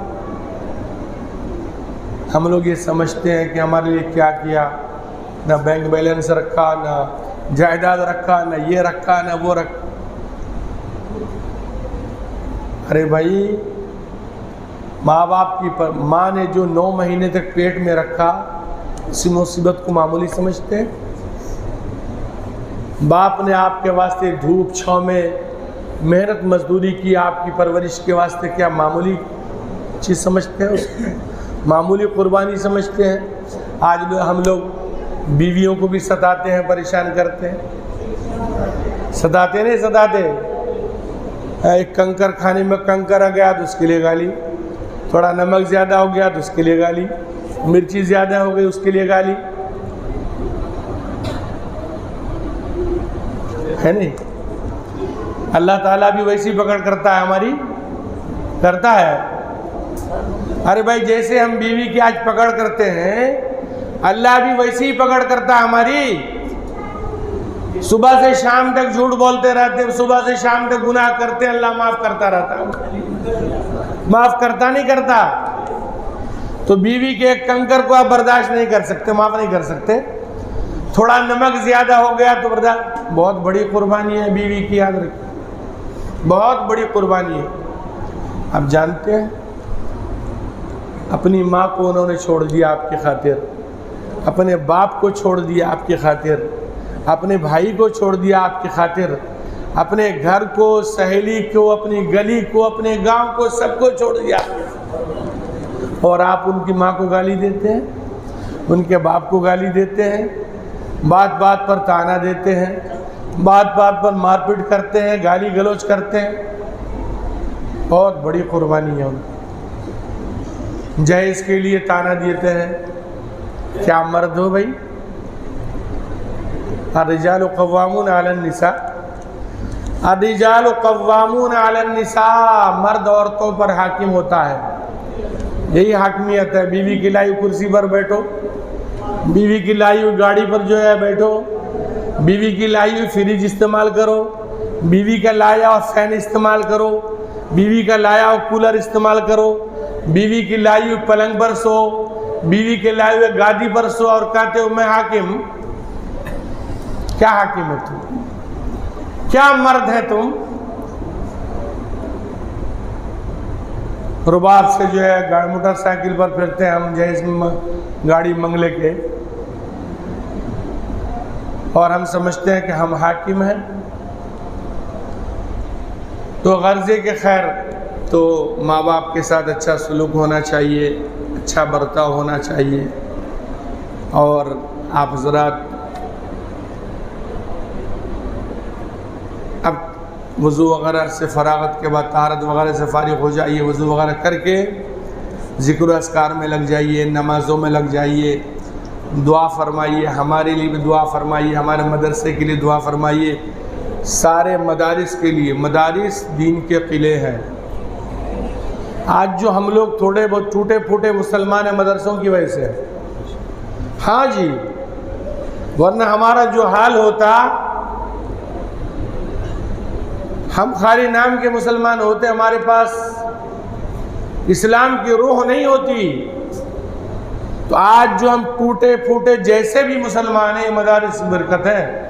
Speaker 1: ہم لوگ یہ سمجھتے ہیں کہ ہمارے لیے کیا کیا، نہ بینک بیلنس رکھا، نہ جائیداد رکھا، نہ یہ رکھا نہ وہ رکھا۔ ارے بھائی ماں باپ کی ماں نے جو 9 مہینے تک پیٹ میں رکھا، اسی مصیبت کو معمولی سمجھتے ہیں؟ باپ نے آپ کے واسطے دھوپ چھاؤں میں محنت مزدوری کی، آپ کی پرورش کے واسطے کیا معمولی چیز سمجھتے ہیں؟ اس کو معمولی قربانی سمجھتے ہیں؟ آج ہم لوگ بیویوں کو بھی ستاتے ہیں، پریشان کرتے ہیں، ستاتے نہیں ستاتے؟ ایک کنکر کھانے میں کنکر آ گیا تو اس کے لیے گالی، تھوڑا نمک زیادہ ہو گیا تو اس کے لیے گالی، مرچی زیادہ ہو گئی اس کے لیے گالی، ہے نہیں؟ اللہ تعالیٰ بھی ویسی پکڑ کرتا ہے، ہماری کرتا ہے۔ ارے بھائی جیسے ہم بیوی کی آج پکڑ کرتے ہیں، اللہ بھی ویسی ہی پکڑ کرتا ہے ہماری۔ صبح سے شام تک جھوٹ بولتے رہتے ہیں، صبح سے شام تک گناہ کرتے ہیں، اللہ معاف کرتا رہتا ہے، معاف کرتا نہیں کرتا؟ تو بیوی کے ایک کنکر کو آپ برداشت نہیں کر سکتے، معاف نہیں کر سکتے، تھوڑا نمک زیادہ ہو گیا تو برداشت۔ بہت بڑی قربانی ہے بیوی کی، یاد رکھیں، بہت بڑی قربانی ہے۔ آپ جانتے ہیں اپنی ماں کو انہوں نے چھوڑ دیا آپ کی خاطر، اپنے باپ کو چھوڑ دیا آپ کی خاطر، اپنے بھائی کو چھوڑ دیا آپ کی خاطر، اپنے گھر کو، سہیلی کو، اپنی گلی کو، اپنے گاؤں کو، سب کو چھوڑ دیا، اور آپ ان کی ماں کو گالی دیتے ہیں، ان کے باپ کو گالی دیتے ہیں، بات بات پر تانا دیتے ہیں، بات بات پر مار پیٹ کرتے ہیں، گالی گلوچ کرتے ہیں۔ بہت بڑی قربانی ہے ان کی۔ جہیز کے لیے تانا دیتے ہیں، کیا مرد ہو بھائی؟ الرجال قوامون علی النساء، الرجال قوامون علی النساء، مرد عورتوں پر حاکم ہوتا ہے، یہی حاکمیت ہے۔ بیوی کی لائی کرسی پر بیٹھو، بیوی کی لائی ہوئی گاڑی پر جو ہے بیٹھو، بیوی کی لائی ہوئی فریج استعمال کرو، بیوی کا لایا ہوا فین استعمال کرو، بیوی کا لایا ہوا کولر استعمال کرو، بیوی کی لائی ہوئی پلنگ پر سو، بیوی کے لائے ہوئے گادی پر سو اور کہتے ہو میں حاکم. کیا حاکم ہے تم؟ کیا مرد ہے تم؟ رباب سے جو ہے موٹر سائیکل پر پھرتے ہیں ہم جیسے گاڑی منگلے کے، اور ہم سمجھتے ہیں کہ ہم حاکم ہیں. تو غرضے کے خیر تو ماں باپ کے ساتھ اچھا سلوک ہونا چاہیے، اچھا برتاؤ ہونا چاہیے. اور آپ حضرات اب وضو وغیرہ سے فراغت کے بعد طہارت وغیرہ سے فارغ ہو جائیے، وضو وغیرہ کر کے ذکر و اذکار میں لگ جائیے، نمازوں میں لگ جائیے، دعا فرمائیے، ہمارے لیے بھی دعا فرمائیے، ہمارے مدرسے کے لیے دعا فرمائیے، سارے مدارس کے لیے. مدارس دین کے قلعے ہیں. آج جو ہم لوگ تھوڑے بہت ٹوٹے پھوٹے مسلمان ہیں مدرسوں کی وجہ سے. ہاں جی، ورنہ ہمارا جو حال ہوتا، ہم خالی نام کے مسلمان ہوتے، ہمارے پاس اسلام کی روح نہیں ہوتی. تو آج جو ہم ٹوٹے پھوٹے جیسے بھی مسلمان ہیں، مدارس برکت ہے.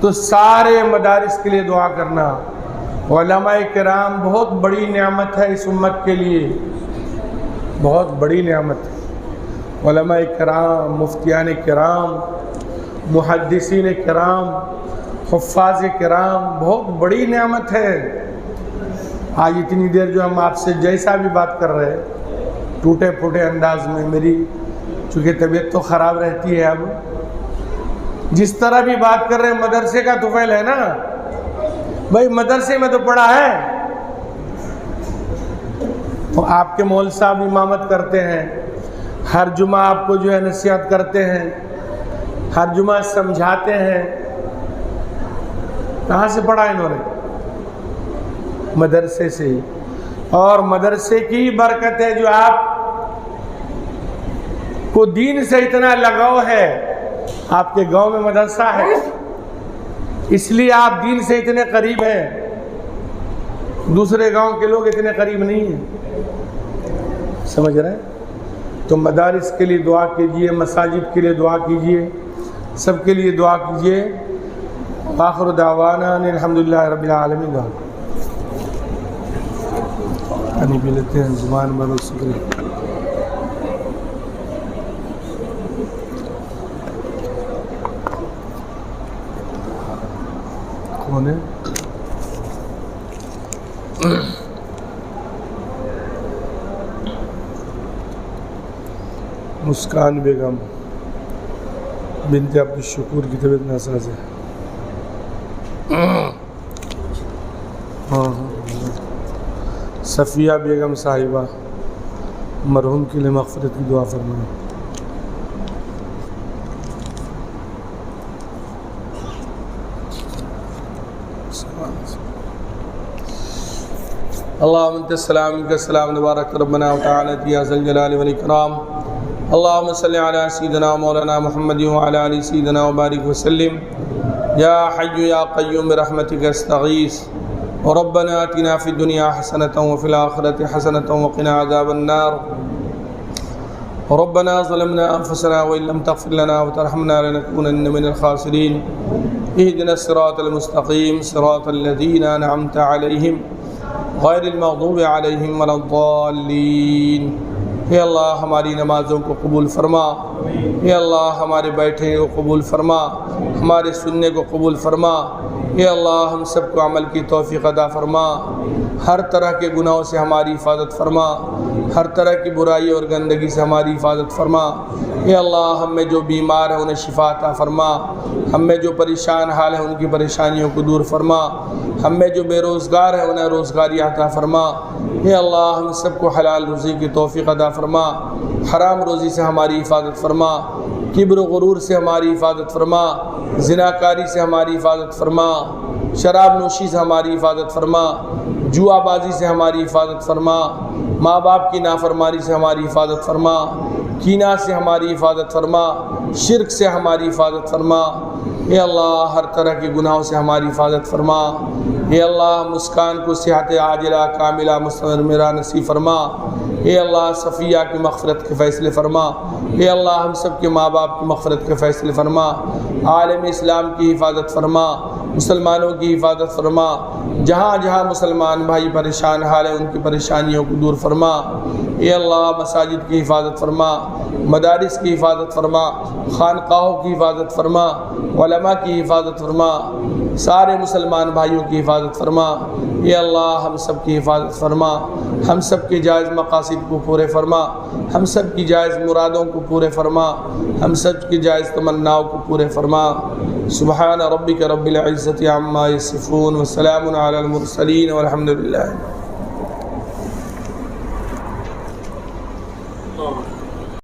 Speaker 1: تو سارے مدارس کے لیے دعا کرنا. علماء کرام بہت بڑی نعمت ہے اس امت کے لیے، بہت بڑی نعمت ہے. علماء کرام، مفتیان کرام، محدثین کرام، حفاظ کرام بہت بڑی نعمت ہے. آج اتنی دیر جو ہم آپ سے جیسا بھی بات کر رہے ہیں ٹوٹے پھوٹے انداز میں، میری چونکہ طبیعت تو خراب رہتی ہے، اب جس طرح بھی بات کر رہے ہیں مدرسے کا طفیل ہے نا بھائی، مدرسے میں تو پڑھا ہے. تو آپ کے مول صاحب امامت کرتے ہیں، ہر جمعہ آپ کو جو ہے نصیحت کرتے ہیں، ہر جمعہ سمجھاتے ہیں. کہاں سے پڑھا انہوں نے؟ مدرسے سے ہی. اور مدرسے کی برکت ہے جو آپ کو دین سے اتنا لگاؤ ہے. آپ کے گاؤں میں مدرسہ ہے، اس لیے آپ دین سے اتنے قریب ہیں. دوسرے گاؤں کے لوگ اتنے قریب نہیں ہیں. سمجھ رہے ہیں؟ تو مدارس کے لیے دعا کیجئے، مساجد کے لیے دعا کیجئے، سب کے لیے دعا کیجئے. آخر دعوانا الحمدللہ رب العالمین. پانی پی لیتے ہیں، زبان بھر شکریہ. کون ہے؟ مسکان بیگم بنت عبدالشکور کی طبیعت ناساز ہے. صفیہ بیگم صاحبہ، مرحوم کے لیے مغفرت کی دعا فرمائیں. اللہم انت السلام منک السلام تبارک ربنا وتعالى یا ذا الجلال والاکرام. اللہم صلی علی سیدنا مولانا محمد وعلی آل سیدنا وبارک وسلم. یا حی یا قیوم برحمتک استغیث. ربنا آتنا فی الدنیا حسنة وفی الآخرة حسنة وقنا عذاب النار. ربنا ظلمنا انفسنا وان لم تغفر لنا وترحمنا لنكونن من الخاسرین. اهدنا الصراط المستقیم صراط الذین انعمت علیہم غیر المغضوب علیہم ولا الضالین. اے اللہ ہماری نمازوں کو قبول فرما. اے اللہ ہمارے بیٹھنے کو قبول فرما، ہمارے سننے کو قبول فرما. اے اللہ ہم سب کو عمل کی توفیق عطا فرما. ہر طرح کے گناہوں سے ہماری حفاظت فرما، ہر طرح کی برائی اور گندگی سے ہماری حفاظت فرما. اے اللہ ہم میں جو بیمار ہیں انہیں شفا عطا فرما، ہم میں جو پریشان حال ہیں ان کی پریشانیوں کو دور فرما، ہم میں جو بے روزگار ہیں انہیں روزگاری عطا فرما. اے اللہ ہم سب کو حلال روزی کی توفیق عطا فرما، حرام روزی سے ہماری حفاظت فرما، کبر و غرور سے ہماری حفاظت فرما، زناکاری سے ہماری حفاظت فرما، شراب نوشی سے ہماری حفاظت فرما، جوا بازی سے ہماری حفاظت فرما، ماں باپ کی نافرمانی سے ہماری حفاظت فرما. کینہ سے ہماری حفاظت فرما، شرک سے ہماری حفاظت فرما، اے اللہ ہر طرح کے گناہوں سے ہماری حفاظت فرما، اے اللہ مسکان کو صحت عاجلہ کاملہ مستمرہ نصیب فرما، اے اللہ صفیہ کی مغفرت کے فیصلے فرما، اے اللہ ہم سب کے ماں باپ کی مغفرت کے فیصلے فرما، عالم اسلام کی حفاظت فرما، مسلمانوں کی حفاظت فرما، جہاں جہاں مسلمان بھائی پریشان حال ہیں ان کی پریشانیوں کو دور فرما، اے اللہ مساجد کی حفاظت فرما، مدارس کی حفاظت فرما، خانقاہوں کی حفاظت فرما، علماء کی حفاظت فرما، سارے مسلمان بھائیوں کی حفاظت فرما، اے اللہ ہم سب کی حفاظت فرما، ہم سب کے جائز مقاصد کو پورے فرما، ہم سب کی جائز مرادوں کو پورے فرما، ہم سب کی جائز تمناؤں کو پورے فرما۔ سبحان ربک رب العزت عما یصفون وسلام علی المرسلین والحمد للہ۔